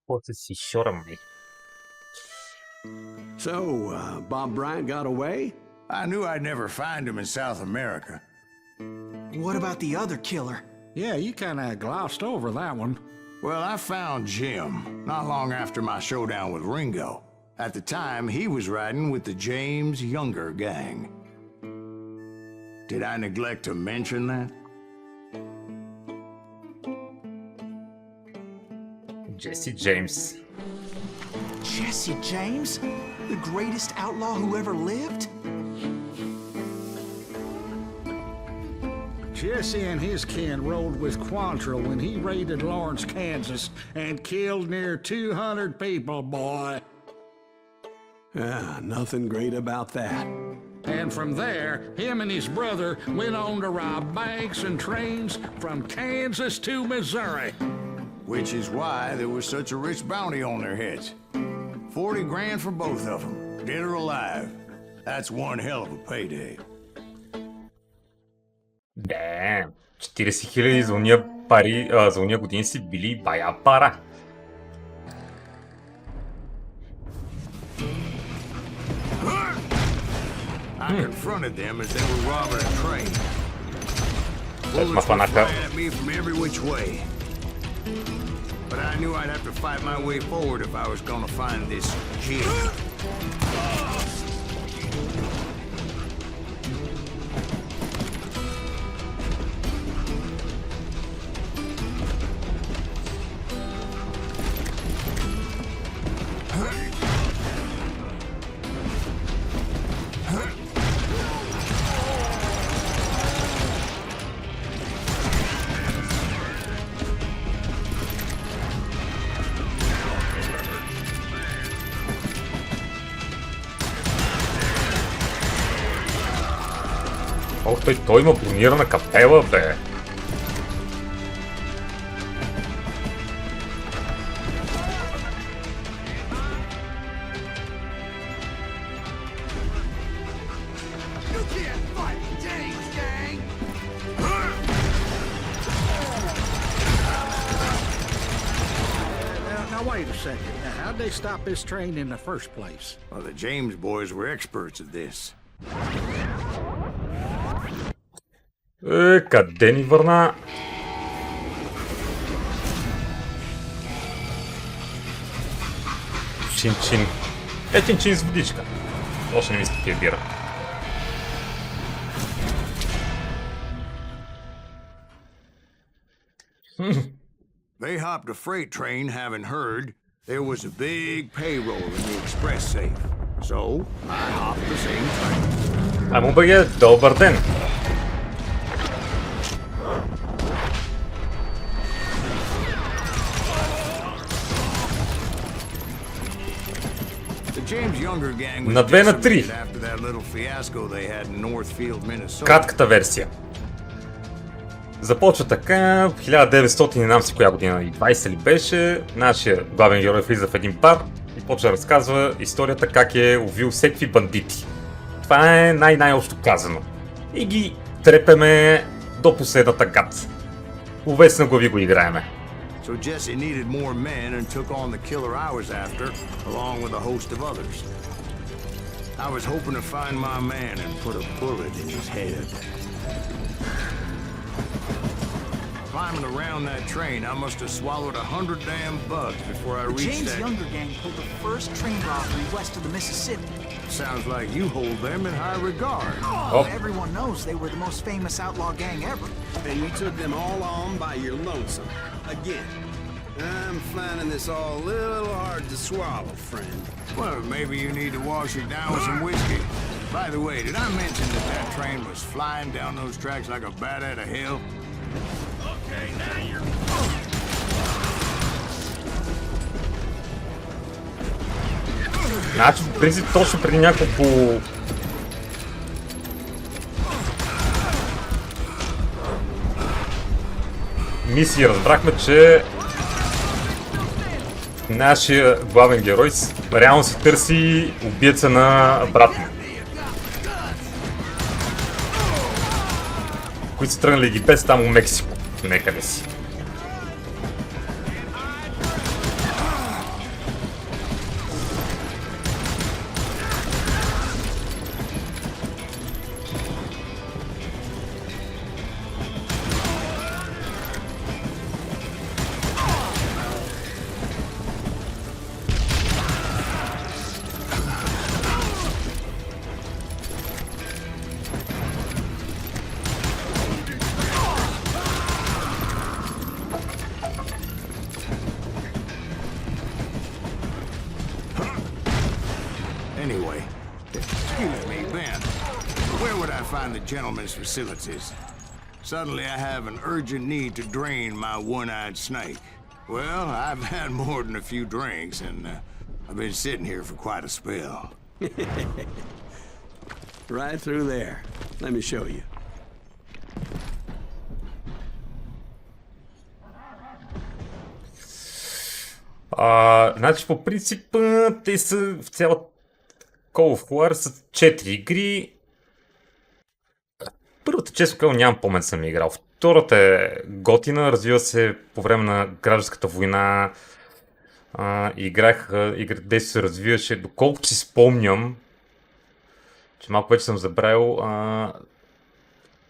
После си шорам ми. So, Bob Bryant got away? I knew I'd never find him in South America. What about the other killer? Yeah, you kind of glossed over that one. Well, I found Jim not long after my showdown with Ringo. At the time, he was riding with the James Younger gang. Did I neglect to mention that? Джеси Джеймс. Jesse James? The greatest outlaw who ever lived? Jesse and his kin rode with Quantrill when he raided Lawrence, Kansas, and killed near 200 people, boy. Nothing great about that. And from there, him and his brother went on to rob banks and trains from Kansas to Missouri. Which is why there was such a rich bounty on their heads. 40 grand for both of them, dead or alive. That's one hell of a payday. Damn, 40 000 за уния пари, за уния години си били бая пара. I confronted them as they were robbing a train. That's Bullets my were fun, flying at me from every which way. But I knew I'd have to fight my way forward if I was gonna find this kid. Ох, той има бронирана капела, бе. You can't fight James, gang! Now wait a second. Now, how'd they stop this train in the first place? Well, the James boys were experts at this. Къде ни върна? Чин-чин. Чин-чин с водичка. Още не ми се бира. They hopped a freight train having heard there was a big payroll in the express safe. So, I hopped the same train. Амо бе, добър ден. На 2 на 3. Кратката версия. Започва така, 1900 не знам си коя година, и 20 ли беше, нашия главен герой влиза в един бар и почва да разказва историята как е увил всеки бандити. Това е най-общо казано. И ги трепеме до последната гад. Ловец на глави го играеме. So Jesse needed more men and took on the killer I was after, along with a host of others. I was hoping to find my man and put a bullet in his head. Climbing around that train, I must have swallowed 100 damn bugs before I reached James that... Younger gang pulled the first train robbery west of the Mississippi. Sounds like you hold them in high regard. Oh, everyone knows they were the most famous outlaw gang ever. And you took them all on by your lonesome. Again, I'm finding this all a little hard to swallow, friend. Well, maybe you need to wash it down with some whiskey. By the way, did I mention that train was flying down those tracks like a bat out of hell? Okay, now you're... Значи, в принцип, точно преди няколко... мисии разбрахме, че нашия главен герой реално си търси убиеца на брат му, които са тръгнали ги без там у Мексико, некъде си. find the gentleman's facilities. Suddenly I have an urgent need to drain my one-eyed snake. Well, I've had more than a few drinks, and I've been sitting here for quite a spell. Right through there. Let me show you. Значи по принцип те са в цялата Call of Juarez са 4 игри. Първата, често казвам, нямам помен съм играл. Втората е готина, развива се по време на гражданската война. Действието се развиваше, доколкото си спомням, че малко вече съм забравил,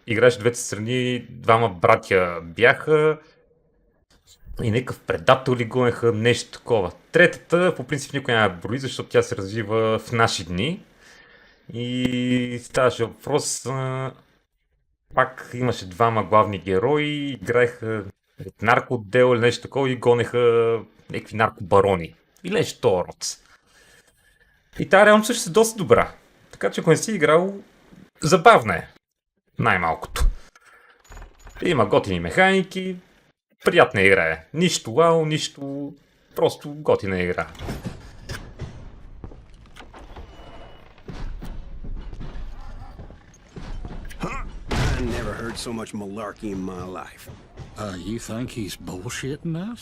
играеше двете страни, двама братя бяха и някакъв предател ли гонеха, нещо такова. Третата, по принцип, никой няма брои, защото тя се развива в наши дни и ставаше въпрос, пак имаше двама главни герои, играеха наркоотдел или нещо такова и гонеха някакви наркобарони или нещо този род. И тази реално също е доста добра. Така че ако не си играл, забавна е. Най-малкото. Има готини механики, приятна игра е. Нищо вау, нищо... Просто готина игра. I never heard so much malarkey in my life. You think he's bullshitting us?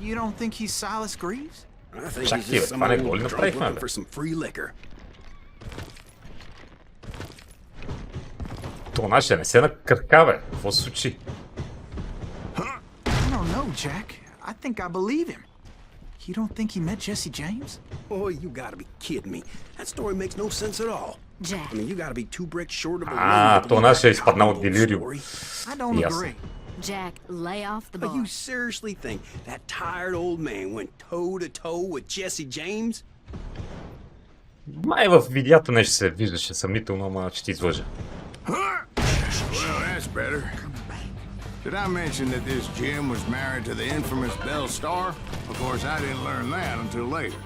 You don't think he's Silas Greaves? I think Чак he's ти, бе, just това не some го ли old drunk направихме, looking бе? for some free liquor. Това наше не се накърка, бе. Какво се случи? I don't know, Jack. I think I believe him. You don't think he met Jesse James? Oh, you gotta be kidding me. That story makes no sense at all. Jack. I mean, you gotta be two bricks short of a То наше е изпаднал от делириум. I don't Yes. agree. Jack, lay off the But bar. you seriously think that tired old man went toe-to-toe with Jesse James? Май в видеята нещо се виждаше съмнително, ама ще ти излъжа. Well, that's better. Did I mention that this Jim was married to the infamous Belle Star? Of course, I didn't learn that until later.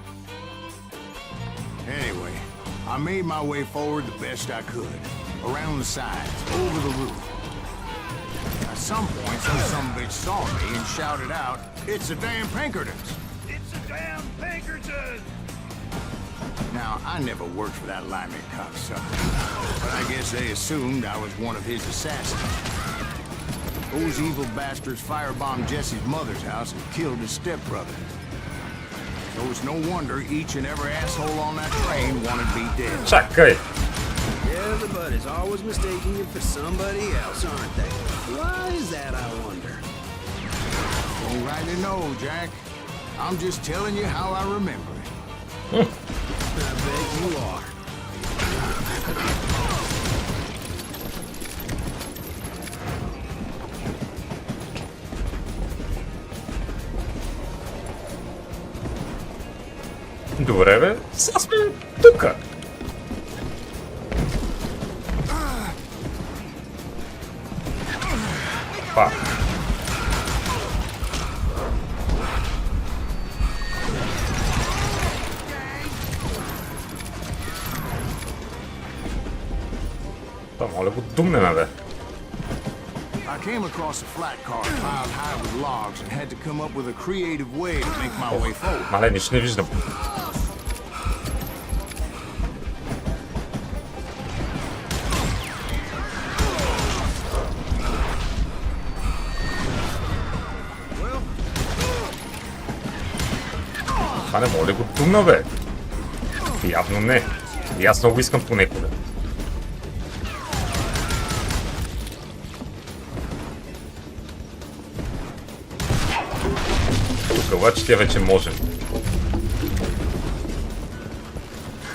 Anyway, I made my way forward the best I could. Around the sides, over the roof. At some point, some bitch saw me and shouted out, "It's the damn Pinkertons!" It's a damn Pinkerton! Now, I never worked for that limey cocksucker, but I guess they assumed I was one of his assassins. Those evil bastards firebombed Jesse's mother's house and killed his stepbrother. So it's no wonder each and every asshole on that train wanted me dead. Чакай! Everybody's always mistaking you for somebody else, aren't they? Why is that, I wonder? Don't rightly know, Jack. I'm just telling you how I remember it. I bet you are. Добре, бе. Сега сме тука. Па. Та, моля го думнеме, бе. I came across a flat car piled high with logs and had to come up with a creative way to make my way forward. Мале, нищо не виждам. Това не мога ли го думна, бе? Явно не. И аз много искам понекога. Тук обаче тя вече можем.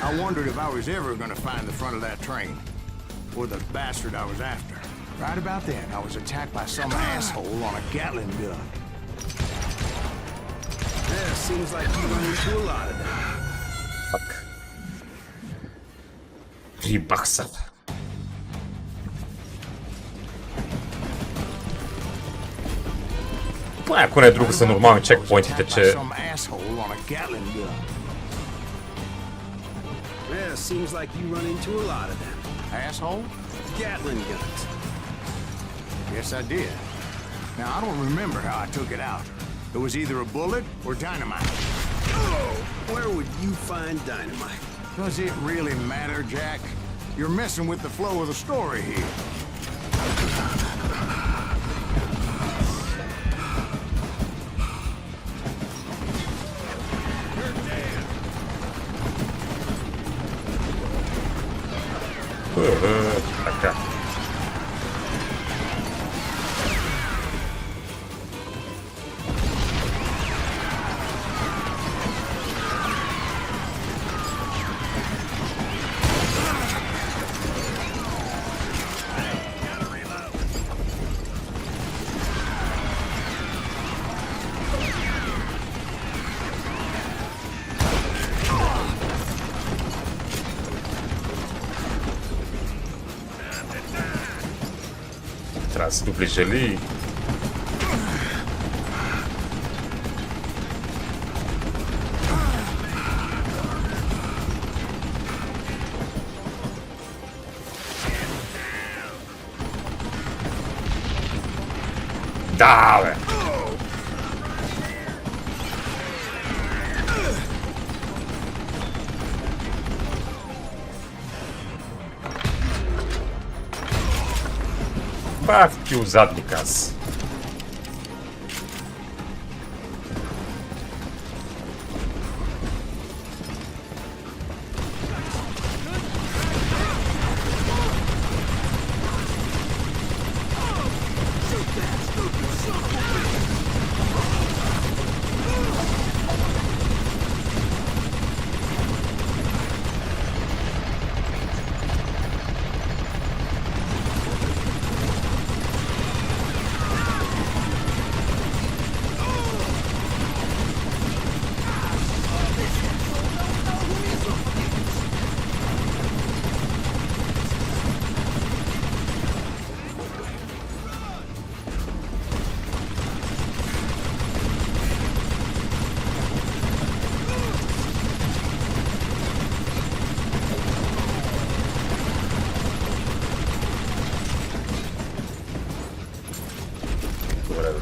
I wondered if I was ever going to find the front of that train. Or the bastard I was after. Right about then, I was attacked by some asshole on a Gatling gun. Yeah, seems like you run into a lot of them. Фак. 3 бакса. Ако не е друго са нормални чекпоинтите, че... Some asshole on a Gatling gun. Yeah, seems like you run into a lot of them. Asshole? Gatling guns. Yes, I did. Now, I don't remember how I took it out. It was either a bullet or dynamite. Where would you find dynamite? Does it really matter, Jack? You're messing with the flow of the story here. Така. Трябва да се доближа ли? Да, бе! Бах ти у задник аз.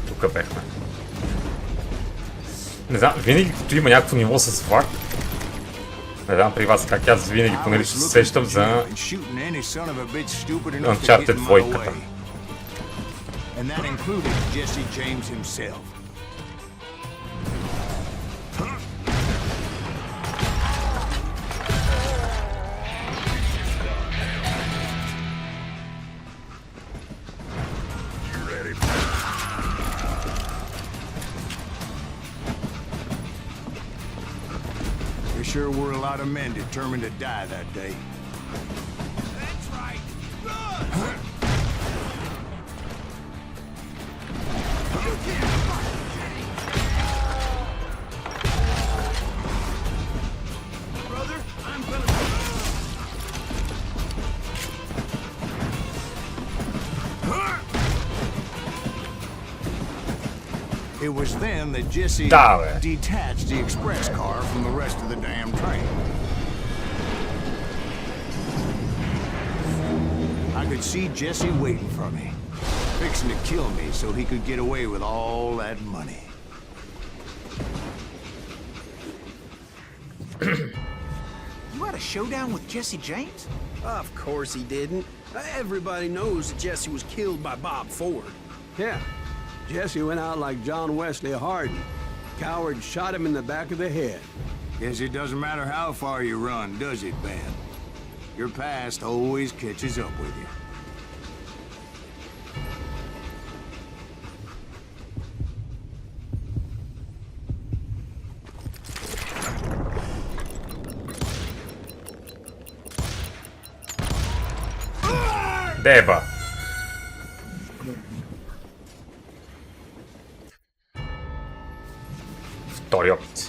Тук бехме. Не знам, винаги като има някакво ниво с флаг, не знам при вас как аз винаги поне ще се сещам за Uncharted 2-ката. Sure were a lot of men determined to die that day. That's right. Run! You can't fight, brother. I'm gonna. It was then that Jesse detached the express car from the rest of the damn train. I could see Jesse waiting for me, fixing to kill me so he could get away with all that money. You had a showdown with Jesse James? Of course he didn't. Everybody knows that Jesse was killed by Bob Ford. Yeah. Jesse went out like John Wesley Hardin. Coward shot him in the back of the head. Guess it doesn't matter how far you run, does it, Ben? Your past always catches up with you. Деба. Втори опит.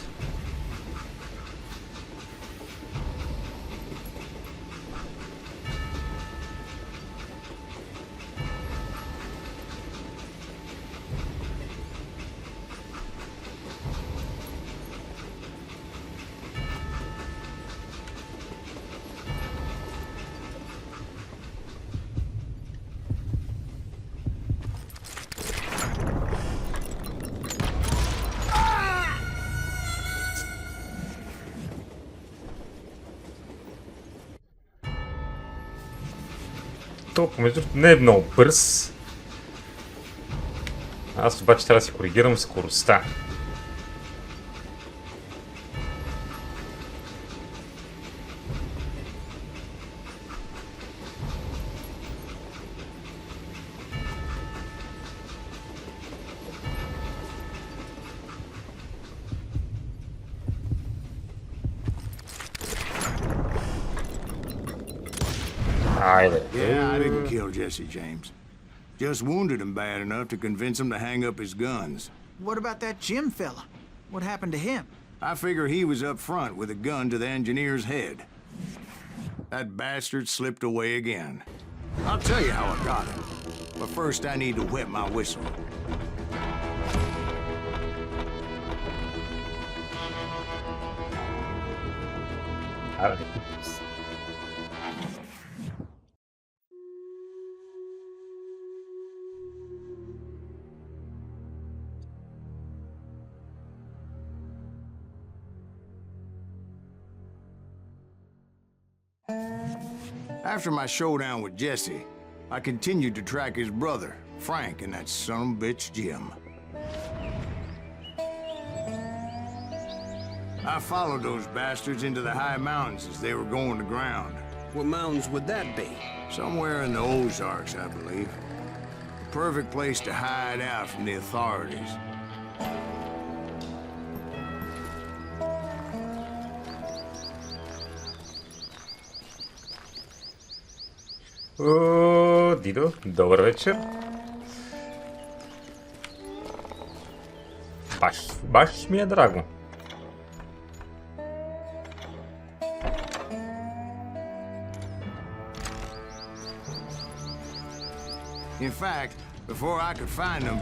То, помежду не е много бърз. Аз обаче трябва да си коригирам скоростта. Yeah, I didn't kill Jesse James. Just wounded him bad enough to convince him to hang up his guns. What about that Jim fella? What happened to him? I figure he was up front with a gun to the engineer's head. That bastard slipped away again. I'll tell you how I got him. But first I need to wet my whistle. After my showdown with Jesse, I continued to track his brother, Frank, and that son of a bitch, Jim. I followed those bastards into the high mountains as they were going to ground. What mountains would that be? Somewhere in the Ozarks, I believe. The perfect place to hide out from the authorities. О, Дидо, добър вечер. Баш ми е драго. In fact, before I could find them,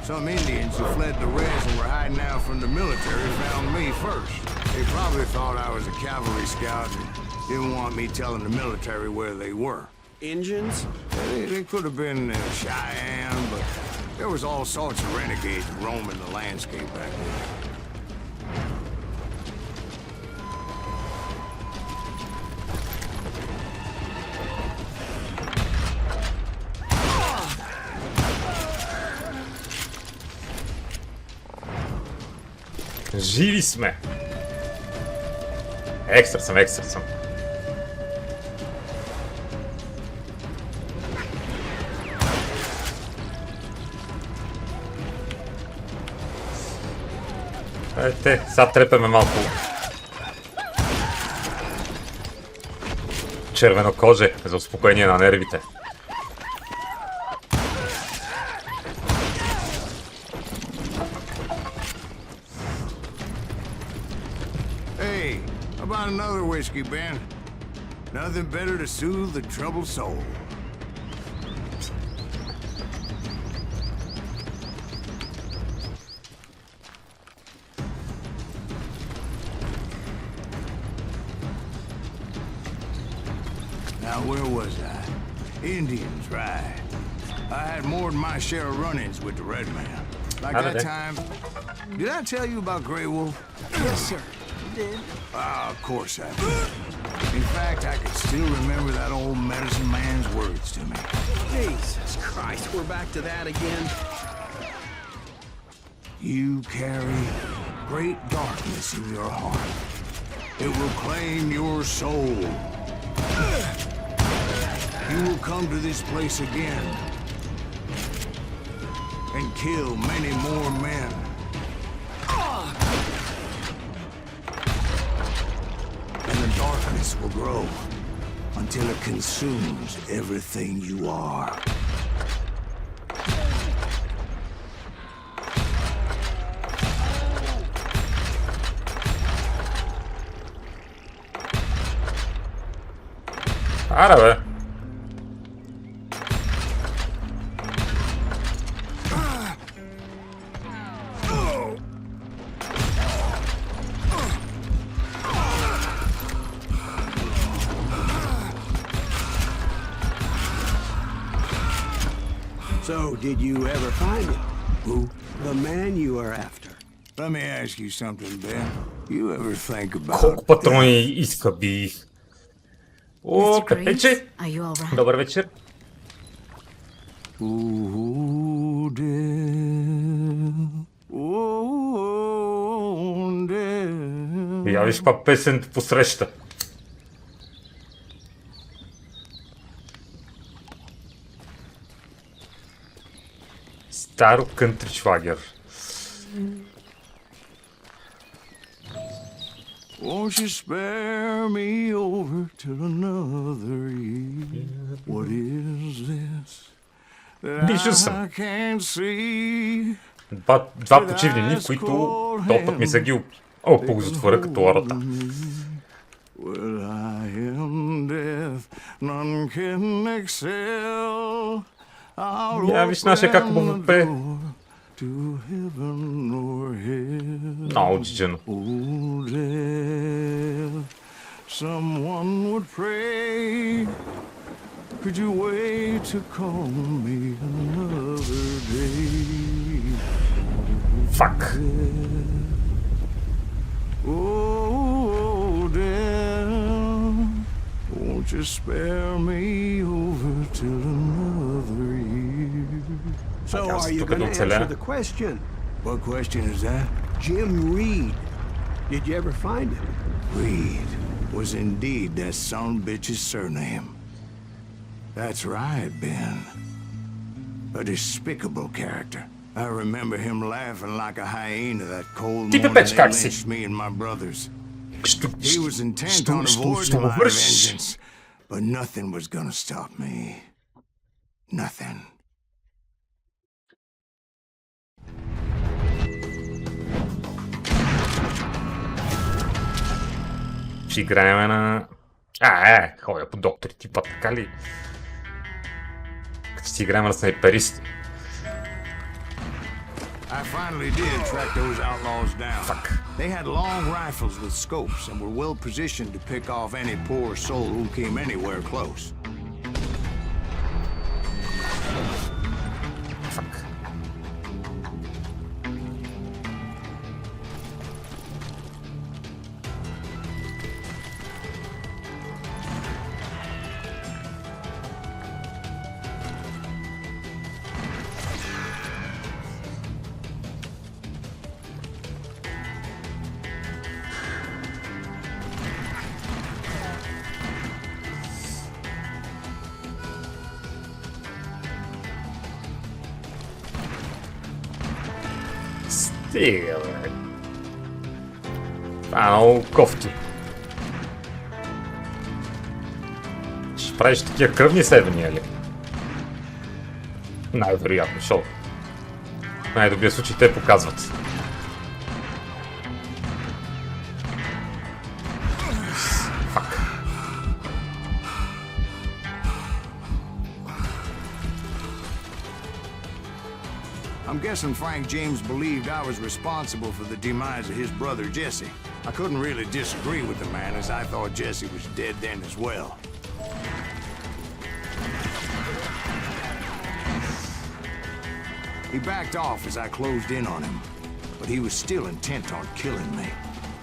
some Indians who fled the rest and were hiding out from the military found me first. They probably thought I was a cavalry scout and didn't want me telling the military where they were. Engines? They could have been Cheyenne, but there was all sorts of renegades roaming the landscape back then. Живи сме! Екстра съм. Ете, сега трепеме малко червено коже за успокоение на нервите. Hey, how about another whiskey, Ben? Nothing better to soothe the troubled soul. Now, where was I? Indians, right. I had more than my share of run-ins with the red man. Like that time... Did I tell you about Grey Wolf? Yes, sir. You did. Of course I did. In fact, I can still remember that old medicine man's words to me. Jesus Christ, we're back to that again? You carry great darkness in your heart. It will claim your soul. You will come to this place again and kill many more men. And the darkness will grow until it consumes everything you are. Ара, бе. So, did you ever find him? Who? The man you are after. Let me ask you something, Ben. You ever think about... Колко патрони иска би? О, Mr. Graves, Пепече! are you all right? Добър вечер. Ooh, dear. Ooh, dear. Я виж каква песен те посреща. Старо кънтри шлагер. Won't you spare me over till another year? What is this Виждал that съм. I can't see? Два почивни дни, в които този път ми са ги оползотворя като ората. Well, I am death, none can excel. Я виж нашия как хубаво пее. To heaven or hell. Много джиджено. Oh, death, someone would pray. Could you wait to call me another day? Фак. Oh, death, won't you spare me over till another year? So Аз are you тук going да to оцеля. answer the question? What question is that? Jim Reed. Did you ever find him? Reed was indeed that son of a bitch's surname. That's right, Ben. A despicable character. I remember him laughing like a hyena that cold Ти, morning Пепеч, they как си? lynched me and my brothers. Ще He was intent on avoiding my vengeance, but nothing was gonna stop me. Nothing. Ще играем на... ходя по доктори типа, така ли? Като си играем на снайперисти. I finally did track those outlaws down. Fuck. They had long rifles with scopes and were well positioned to pick off any poor soul who came anywhere close. Fuck. Стига, бе. Това е много кофти. Ще правиш такива кръвни седания ли? Най-вероятно, защото в най-добрия случай те показват. Фак. I'm guessing Frank James believed I was responsible for the demise of his brother Jesse. I couldn't really disagree with the man, as I thought Jesse was dead then as well. He backed off as I closed in on him, but he was still intent on killing me.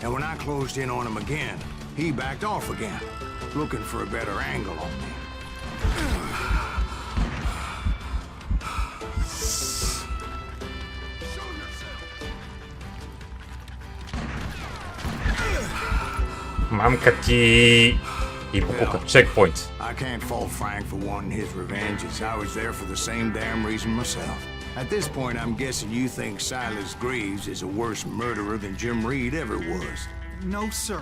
And when I closed in on him again, he backed off again, looking for a better angle on me. Мамка ти... И бука чекпоинт. I can't fault Frank for wanting his revenge, as I was there for the same damn reason myself. At this point, I'm guessing you think Silas Greaves is a worse murderer than Jim Reed ever was. No, sir.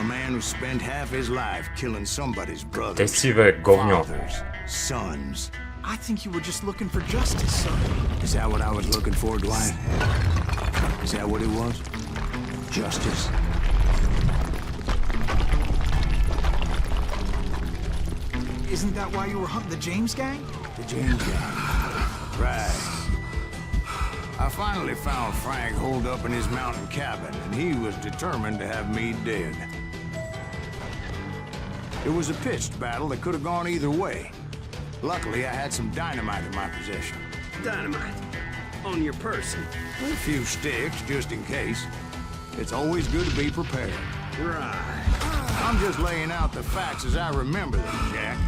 A man who spent half his life killing somebody's Те brothers, си, бе, говньо. fathers, sons. I think you were just looking for justice, sir. Is that what I was looking for, Dwight? Is that what it was? Justice? Isn't that why you were hunting the James gang? The James gang. Right. I finally found Frank holed up in his mountain cabin, and he was determined to have me dead. It was a pitched battle that could have gone either way. Luckily, I had some dynamite in my possession. Dynamite. On your person. A few sticks, just in case. It's always good to be prepared. Right. I'm just laying out the facts as I remember them, Jack.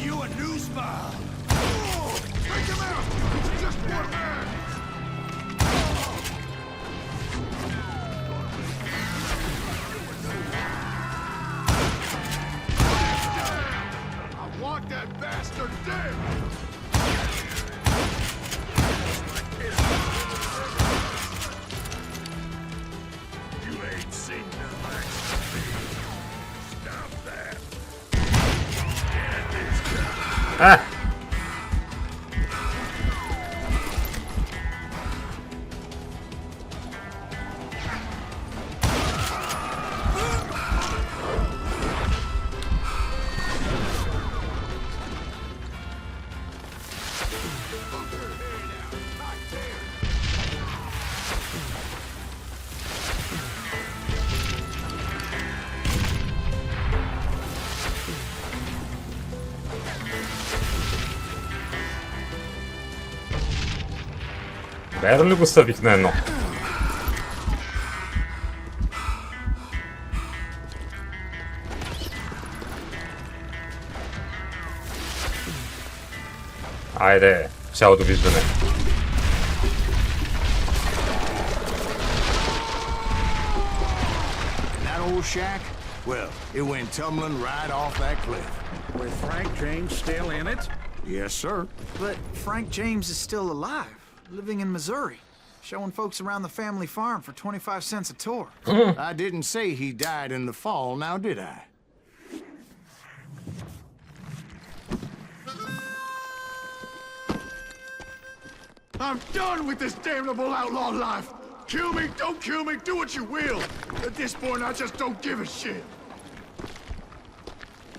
you a new smile. Take him out! It's just one man! I want that bastard dead! You ain't seen the likes of me. Stop that. Get this guy. Ah! Верно ли го събих на едно? Айде, чао, довиждане. That old shack? Well, it went tumbling right off that cliff. With Frank James still in it? Yes, sir. But Frank James is still alive, living in Missouri, showing folks around the family farm for 25 cents a tour. I didn't say he died in the fall, now did I? I'm done with this damnable outlaw life. Kill me, don't kill me, do what you will. At this point, I just don't give a shit.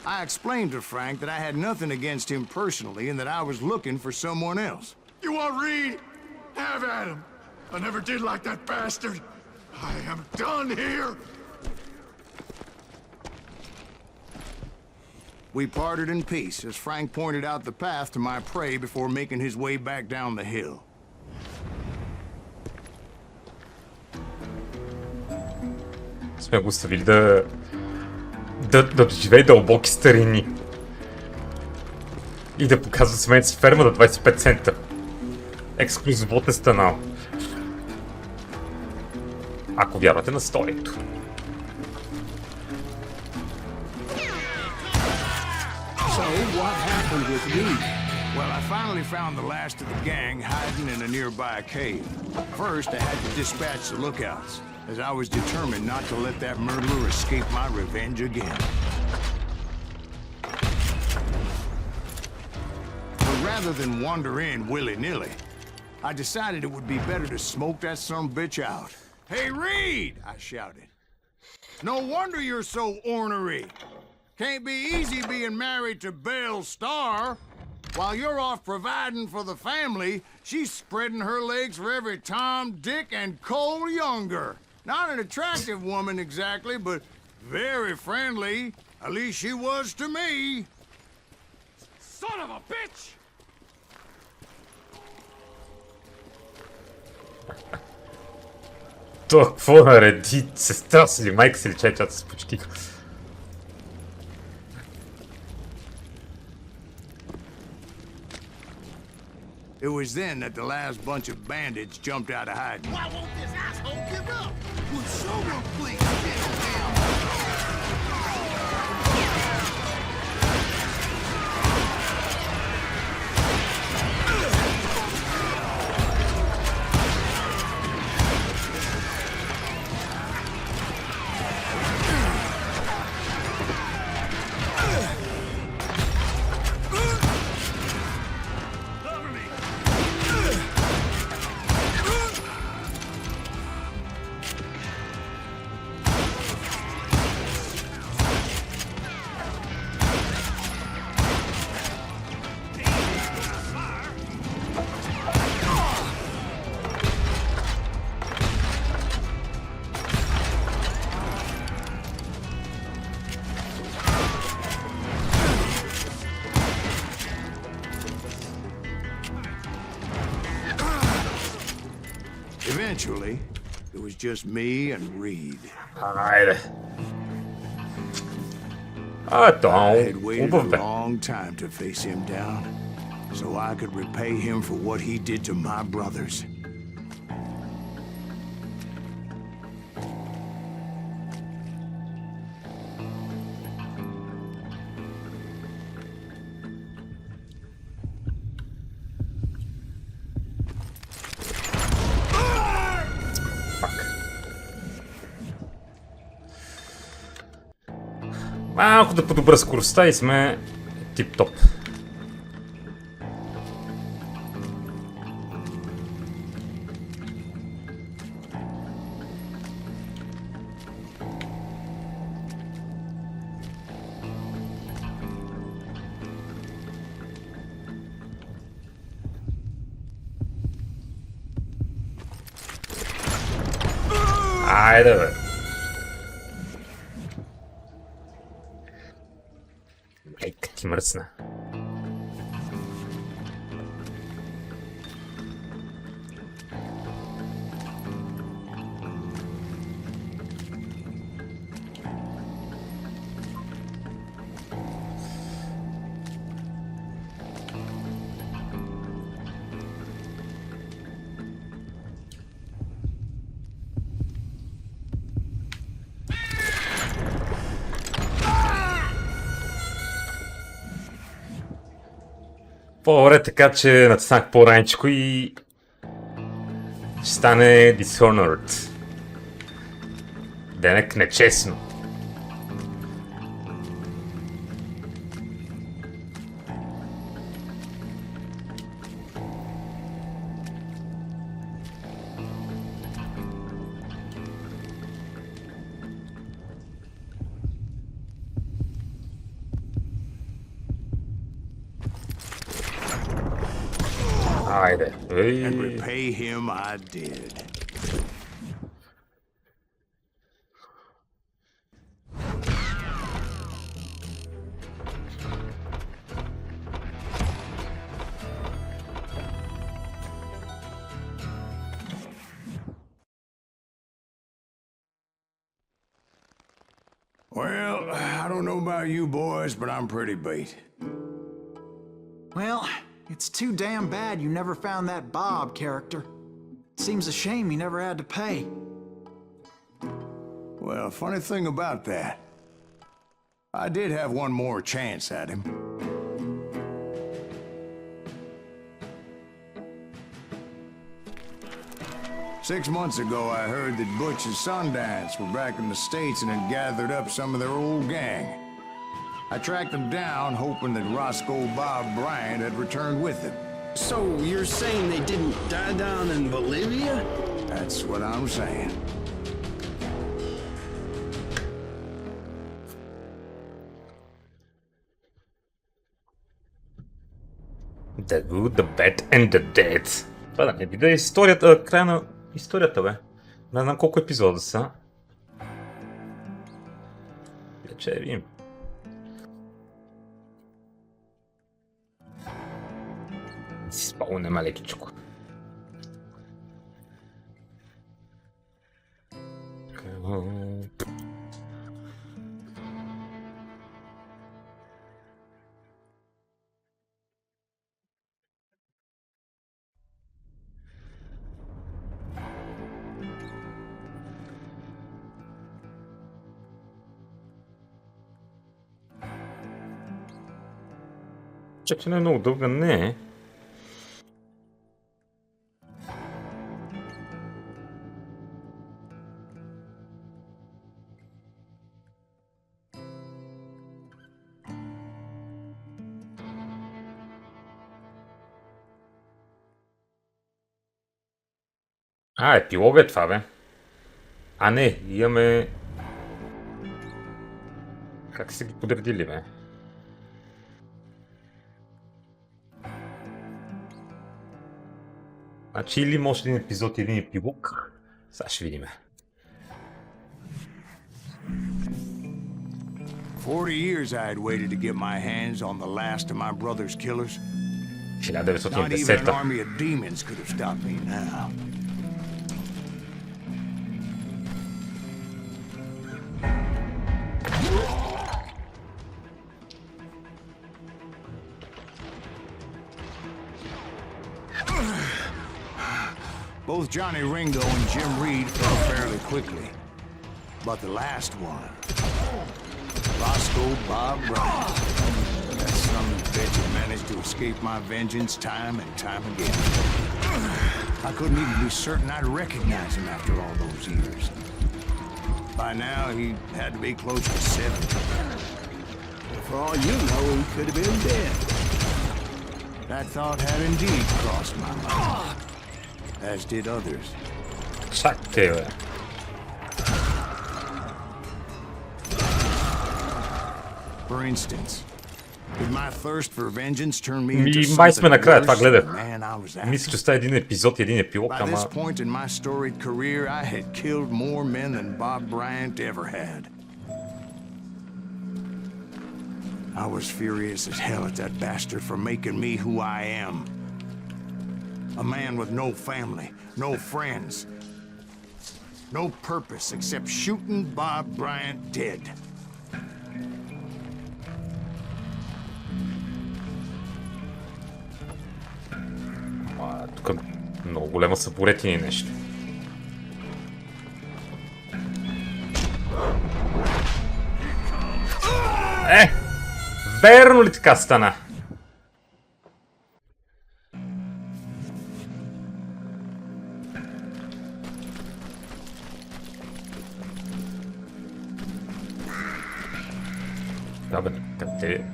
I explained to Frank that I had nothing against him personally and that I was looking for someone else. You want Reed? Have at him. I never did like that bastard. I am done here. We parted in peace as Frank pointed out the path to my prey before making his way back down the hill. Сме го оставили да доживее дълбоки старини. И да показва семейната си ферма на 25 цента. Ексклюзивът е станал. Ако вярвате на сторието. So, what happened with Reed? Well, I finally found the last of the gang hiding in a nearby cave. First, I had to dispatch the lookouts, as I was determined not to let that murderer escape my revenge again. But rather than wander in willy-nilly, I decided it would be better to smoke that sumbitch out. Hey, Reed! I shouted. No wonder you're so ornery. Can't be easy being married to Belle Starr. While you're off providing for the family, she's spreading her legs for every Tom, Dick, and Cole Younger. Not an attractive woman exactly, but very friendly. At least she was to me. Son of a bitch! Това какво нареди? Сестра си ли, майка си ли, чайчата се почтиха? It was then that the last bunch of bandits jumped out of hiding. Why won't this asshole give up? Would someone please kill him? Eventually, it was just me and Reed. Айде. Ето, I had waited a хубав бе. long time to face him down, so I could repay him for what he did to my brothers. Малко да подобра скоростта и сме тип-топ. Айде бе. Майка ти мръсна. По-добре така, че натиснах по-раничко и ще стане Dishonored. Денек нечестно. Айде. And repay him I did. Well, I don't know about you boys, but I'm pretty beat. Well, it's too damn bad you never found that Bob character. Seems a shame he never had to pay. Well, funny thing about that, I did have one more chance at him. Six months ago, I heard that Butch and Sundance were back in the States and had gathered up some of their old gang. I tracked them down, hoping that Roscoe Bob Bryant had returned with them. So you're saying they didn't die down in Bolivia? That's what I'm saying. The good, the bad and the dead. Това да не биде историята, края на историята, бе. Не знам колко епизода са. Вече видим. Си спомням лекичко. Че не е много дълга, не е. Епилога е това, бе. А не, имаме... Как са ги подредили, бе? Значи или може един епизод или един епилог. Сега ще видим. 40 years I had waited to get my hands on the last of my brother's killers. Not even an 1910-та. army of demons could have stopped me now. Both Johnny Ringo and Jim Reed fell fairly quickly. But the last one, Roscoe Bob Bryant, that son of a bitch had managed to escape my vengeance time and time again. I couldn't even be certain I'd recognize him after all those years. By now, he had to be close to 70. For all you know, he could have been dead. That thought had indeed crossed my mind, as did others. Чакай, бе. For instance, did my thirst for vengeance turn me Ми, into май сме something накрая, worse това than гледах. the man I was Мисля, after? че става един епизод и един епилог, By ама... this point in my storied career, I had killed more men than Bob Bryant ever had. I was furious as hell at that bastard for making me who I am. A man with no family, no friends, no purpose except shooting Bob Bryant dead. Тук много голема съборетина и нещо. Верно ли така стана? Да бе, къде?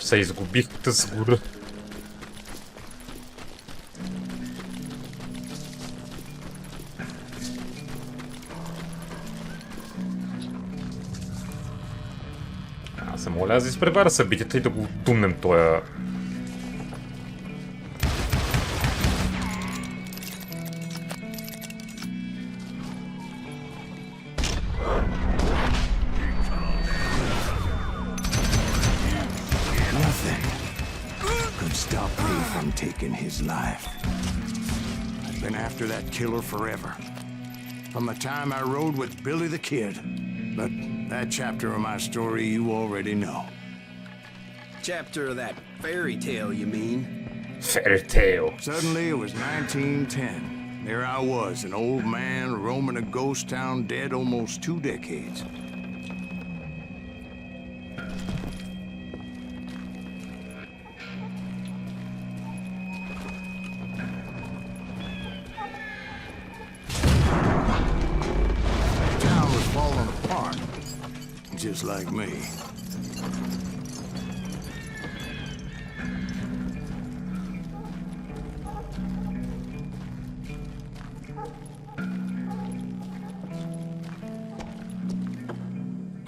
Се изгубих тъс гора. Аз се моля да изпреваря събитията и да го тумнем тоя... Nothing could stop me from taking his life. I've been after that killer forever. From the time I rode with Billy the Kid. But that chapter of my story you already know. Chapter of that fairy tale, you mean? Fairy tale. Suddenly it was 1910. There I was, an old man roaming a ghost town dead almost 2 decades. Town was falling apart, just like me.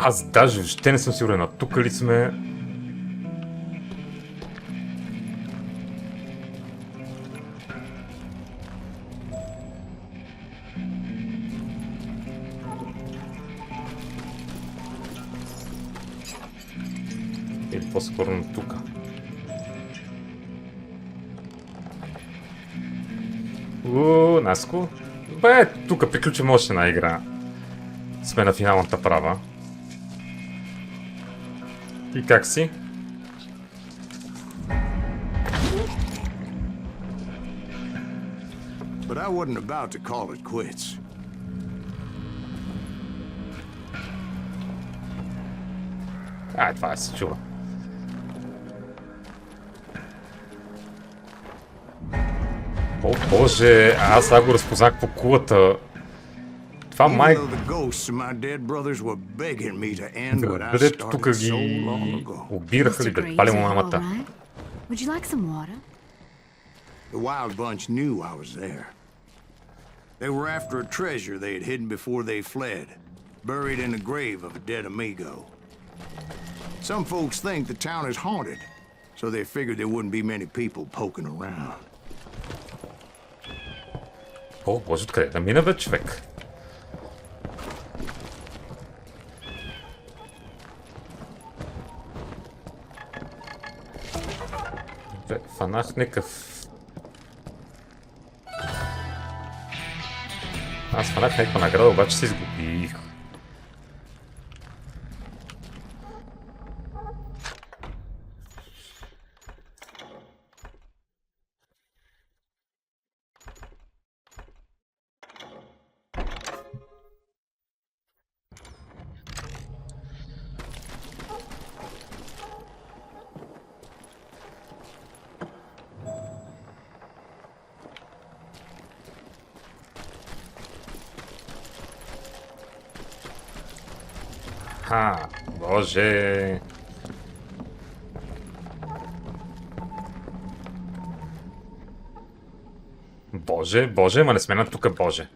Аз даже въобще не съм сигурен, а тук ли сме? Или по-скоро тук. Наско. Бе, тук приключим още една игра. Сме на финалната права. И как си? But I wasn't about to call it quits. Това се чува. О, боже, аз сега го разпознах по кулата. Това май... Бъде тук ги обираха ли, бе, пали му мамата. Would you like some water? The wild bunch knew I was there. They were after a treasure they had hidden before they fled, buried in the grave of a dead amigo. Some folks think the town is haunted, so they figured there wouldn't be many people poking around. О, боже, откъде да мина, бе, човек? Бе, фанах някакъв... Аз фанах някаква награда, обаче се изгубих. Ха, боже. Боже, ма не сме на тука, боже.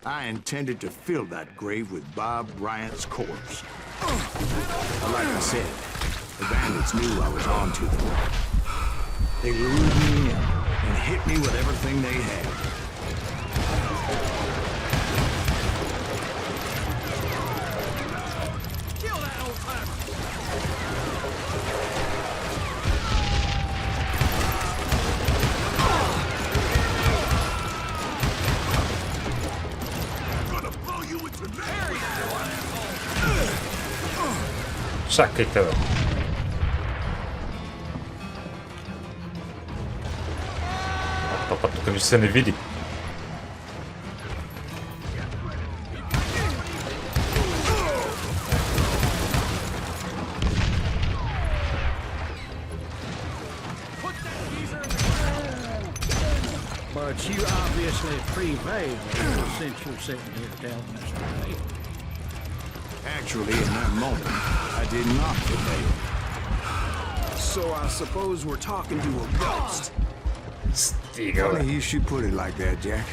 I intended to fill that grave with Bob Bryant's corpse. But like I said, the bandits knew I was on to them. They lured me in and hit me with everything they had. Kill that old timer! Чакайте, бе. Папа, тук нищо се не види. But you obviously prevailed since you're sitting here telling us today. Actually, in that moment, I did not prevail. So I suppose we're talking to a ghost. Стига, бе. Funny you should put it like that, Jack.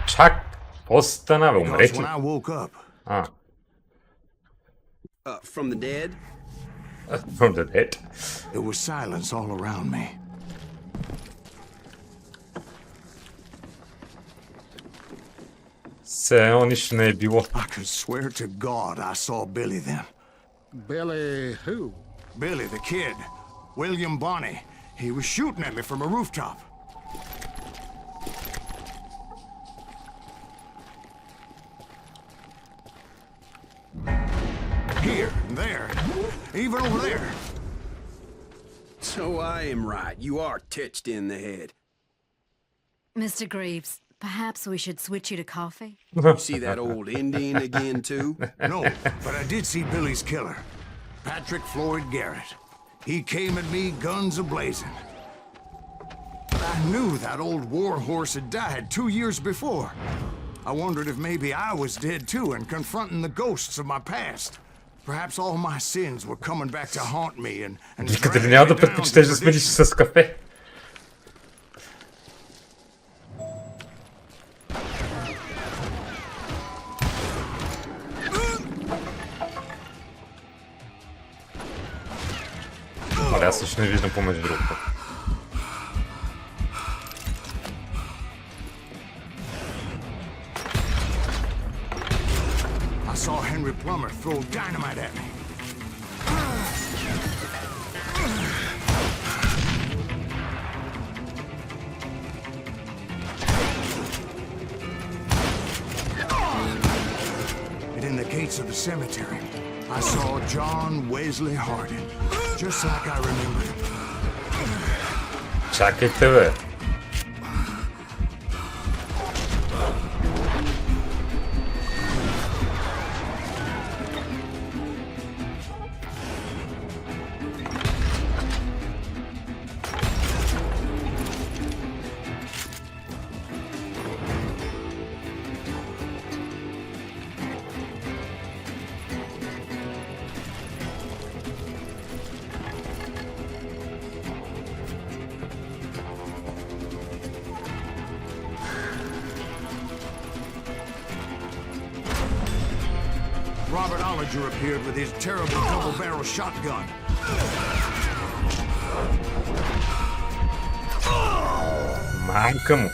Чак! Какво стана, бе? Because Умрете when ли? I woke up, А, From the dead? from the dead. there was silence all around me. Все едно нищо не е било. I could swear to God I saw Billy then. Billy who? Billy, the kid. William Bonney. He was shooting at me from a rooftop. Here, and there, even over there. So I am right. You are titched in the head. Mr. Greaves, perhaps we should switch you to coffee? You see that old Indian again, too? No, but I did see Billy's killer, Patrick Floyd Garrett. He came at me guns a-blazing. But I knew that old war horse had died 2 years before. I wondered if maybe I was dead too and confronting the ghosts of my past. Perhaps all my sins were coming back to haunt me and Викате ли drag няма me да down предпочиташ to да смениш perdition. с кафе? Абе, аз също не виждам помежду другото. I saw Henry Plummer throw dynamite at me. And in the gates of the cemetery, I saw John Wesley Hardin, just like I remembered him. Чакайте, бе. Robert Ollinger appeared with his terrible double-barrel shotgun. Мамка му.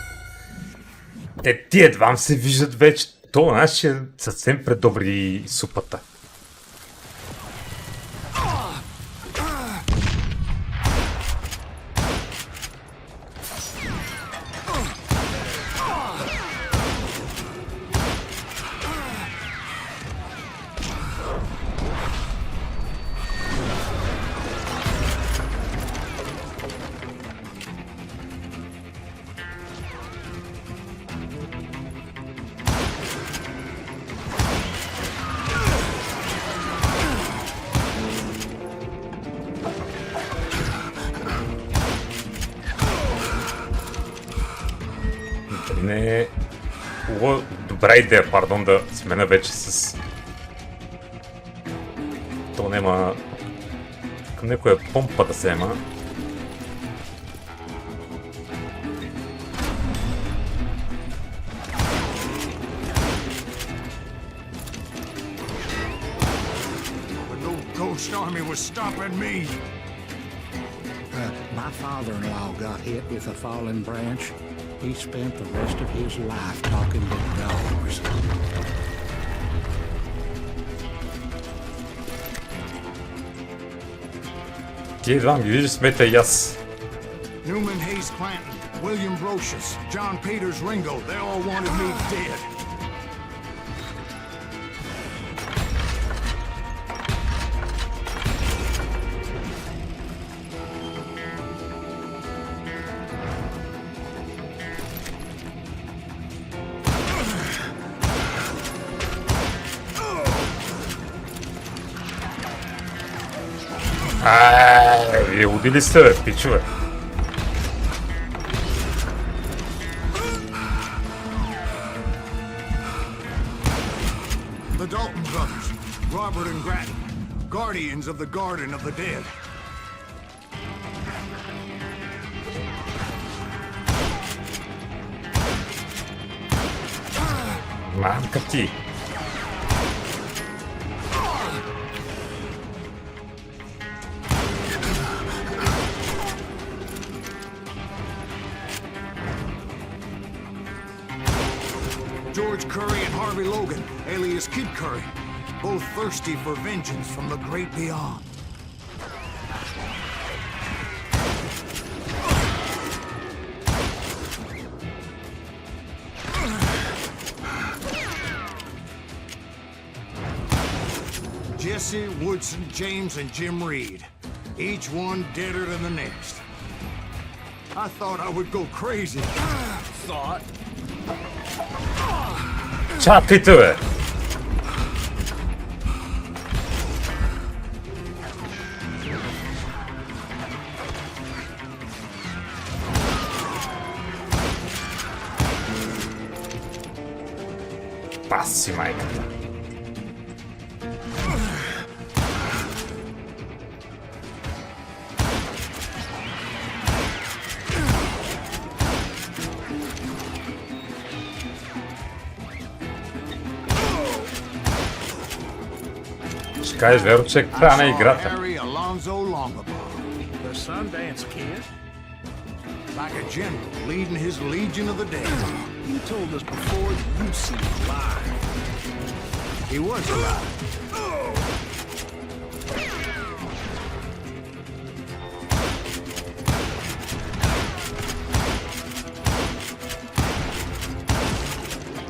Тия двам се виждат вече. То нашия съвсем предобри супата. не е добра идея, пардон, да смена вече с... То нема... Към някоя помпа да взема. Ghost army was stopping me. My father-in-law got hit with a fallen branch. He spent the rest of his life talking to dogs. Ти едва ми виждаш смета и аз. Newman Hayes Clanton, William Brocious, John Peters Ringo, they all wanted me dead. Вие удили сте, бе, пичове. The Dalton brothers, Robert and Grattan, guardians of the Garden of the Dead. Мамка ти. George Curry and Harvey Logan, alias Kid Curry, both thirsty for vengeance from the great beyond. Jesse, Woodson, James, and Jim Reed, each one deader than the next. I thought I would go crazy. Thought. Чакайте, бе! Паси майката. Кажеш, верно, че е края на играта. The Sundance Kid? Like a general leading his legion of the dead. You told us before that you'd see him live. He was alive.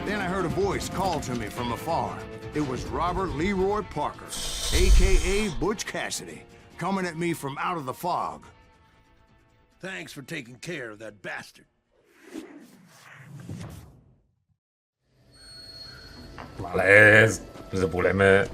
Then I heard a voice call to me from afar. It was Robert Leroy Parker, a.k.a. Butch Cassidy, coming at me from out of the fog. Thanks for taking care of that bastard. Мале, заболеме.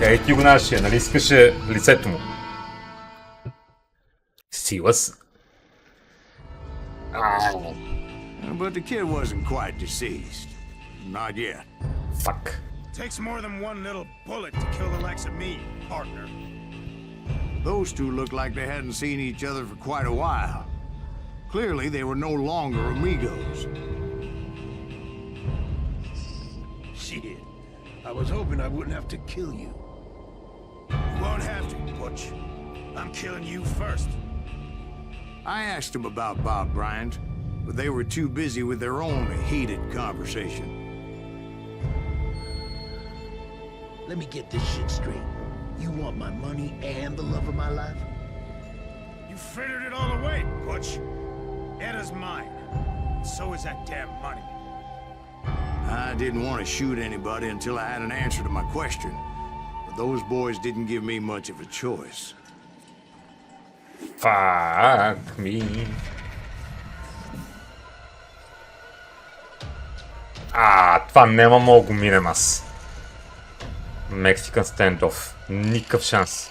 Ей, ти го нашия, нали искаше лицето му? Сила с... But the kid wasn't quite deceased. Not yet. Fuck. Takes more than one little bullet to kill the likes of me, partner. Those two looked like they hadn't seen each other for quite a while. Clearly, they were no longer amigos. Shit. I was hoping I wouldn't have to kill you. You won't have to, Butch. I'm killing you first. I asked them about Bob Bryant, but they were too busy with their own heated conversation. Let me get this shit straight. You want my money and the love of my life? You frittered it all away, Butch. Edda's mine. So is that damn money. I didn't want to shoot anybody until I had an answer to my question, but those boys didn't give me much of a choice. Fuck me. Това няма мога го минем аз. Mexican standoff. Никакъв шанс.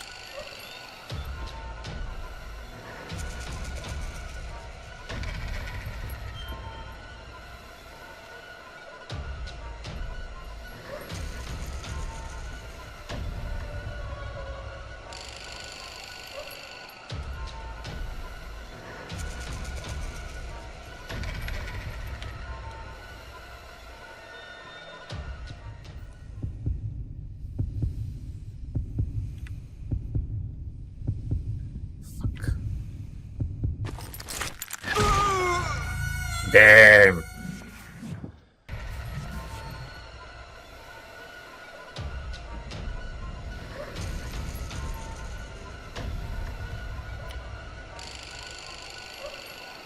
Damn.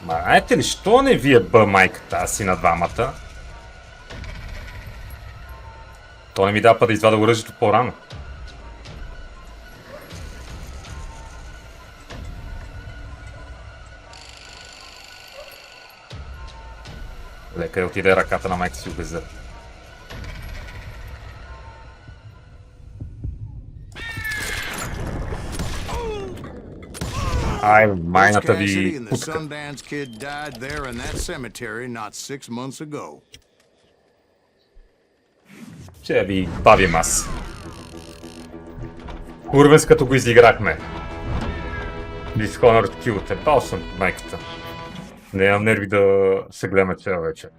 Знаете ли, що не вие бъ майката си на двамата? То не ми дава да извада оръжието по-рано. Лека отиде ръката на майка си обезда. Ай, майната ви путка. Ще ви бавим аз. Курвенс като го изиграхме. Dishonored Kill'те. Бал съм майката. Не имам нерви да се гледаме цяла вечер.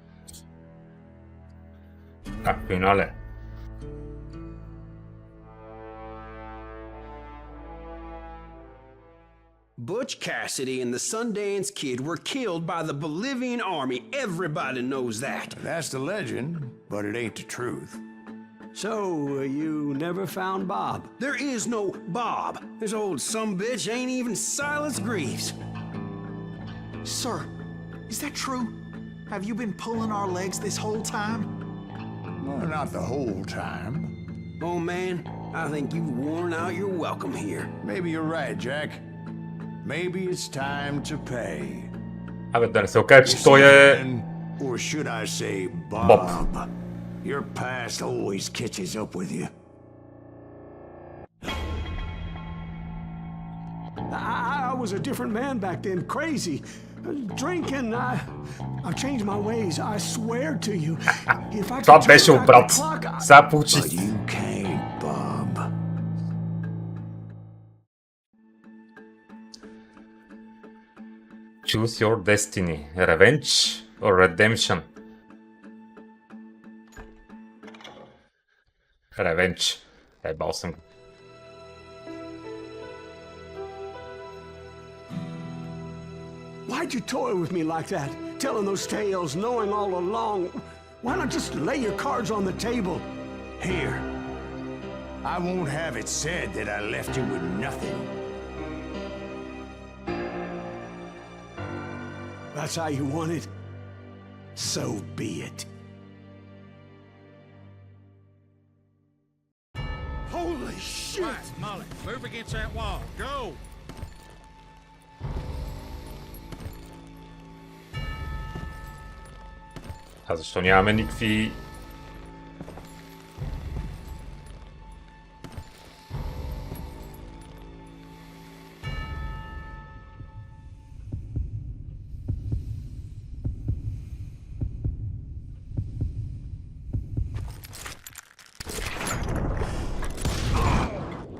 Финале. Butch Cassidy and the Sundance Kid were killed by the Bolivian army. Everybody knows that. That's the legend, but it ain't the truth. So, you never found Bob? There is no Bob. This old sumbitch ain't even Silas Greaves. Sir, is that true? Have you been pulling our legs this whole time? Well, not the whole time. Oh man, I think you've worn out your welcome here. Maybe you're right, Jack. Maybe it's time to pay. Абе, да не се окаже, че той е... Or should I say Bob? Bob. Your past always catches up with you. I was a different man back then, crazy. Drinking, I've changed my ways, I swear to you. If I Това could беше turn back обрат. the clock, Сега получи. But you can't, Bob. Choose your destiny. Revenge or redemption? Revenge. Ебал съм. why'd you toy with me like that? Telling those tales, knowing all along. Why not just lay your cards on the table? Here. I won't have it said that I left you with nothing. That's how you want it? So be it. Holy shit! Right, Molly, move against that wall. Go! А защо нямаме никакви...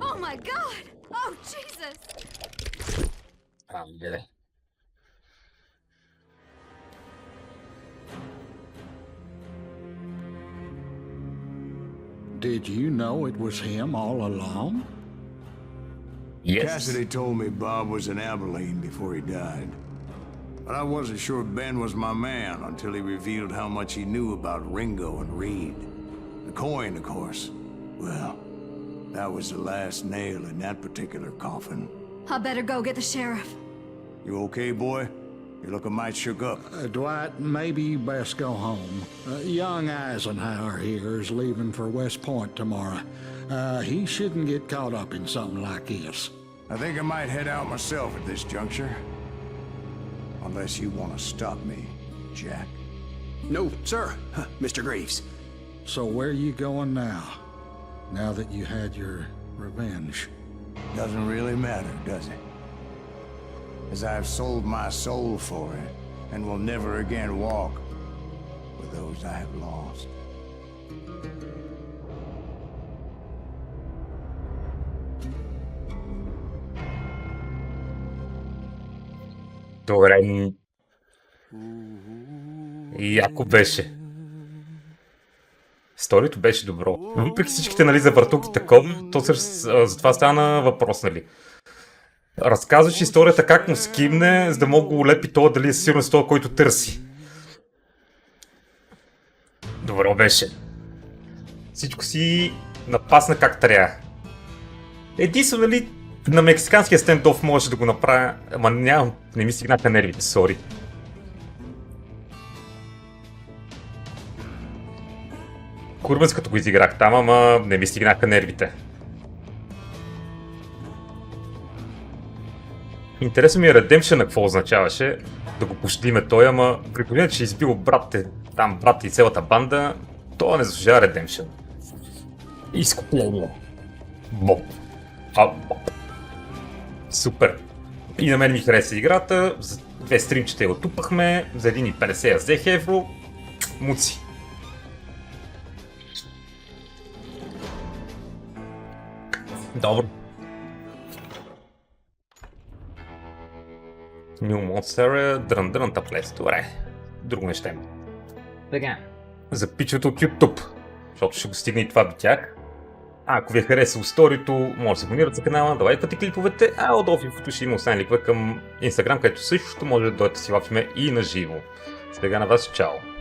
Oh my god! Oh Jesus! Гледай. Did you know it was him all along? Yes. Cassidy told me Bob was in Abilene before he died. But I wasn't sure Ben was my man until he revealed how much he knew about Ringo and Reed. The coin, of course. Well, that was the last nail in that particular coffin. I better go get the sheriff. You okay, boy? You're looking mighty shook up. Dwight, maybe you best go home. Young Eisenhower here is leaving for West Point tomorrow. He shouldn't get caught up in something like this. I think I might head out myself at this juncture. Unless you want to stop me, Jack. No, sir, Mr. Graves. So where are you going now? Now that you had your revenge? Doesn't really matter, does it? As I've sold my soul for it, and will never again walk with those I have lost. Добре. Яко беше. Историята беше добро. Въпреки всичките, нали, завъртулки такова, то за това стана въпрос, нали. Разказваш историята как му скимне, за да мога го лепи това дали е сигурно с това, който търси. Добро беше. Всичко си напасна как трябва. Единствено, нали, на мексиканския стендоф можеше да го направя, ама не ми стигнаха нервите, сори. Курбенс като го изиграх там, ама не ми стигнаха нервите. Интересно ми е Redemption какво означаваше, да го пошлиме той, ама при положение, че избил брат и цялата банда, това не заслужава Redemption. Изкупление. Боб. Боб. Супер. И на мен ми хареса играта, за 2 стримчета я отупахме, за 1,50 я взех евро. Муци. Добро. New Monster, дрън-дрънта плес. Добре. Друго не ще. Така. За пичовете от YouTube, защото ще го стигне и това до тях. Ако ви е харесало сторието, може да се абонирате за канала, да лайквате клиповете, а отдолу в инфото ще има останали линкове към Instagram, където също може да дойдете си лапиме и на живо. Сега на вас, чао!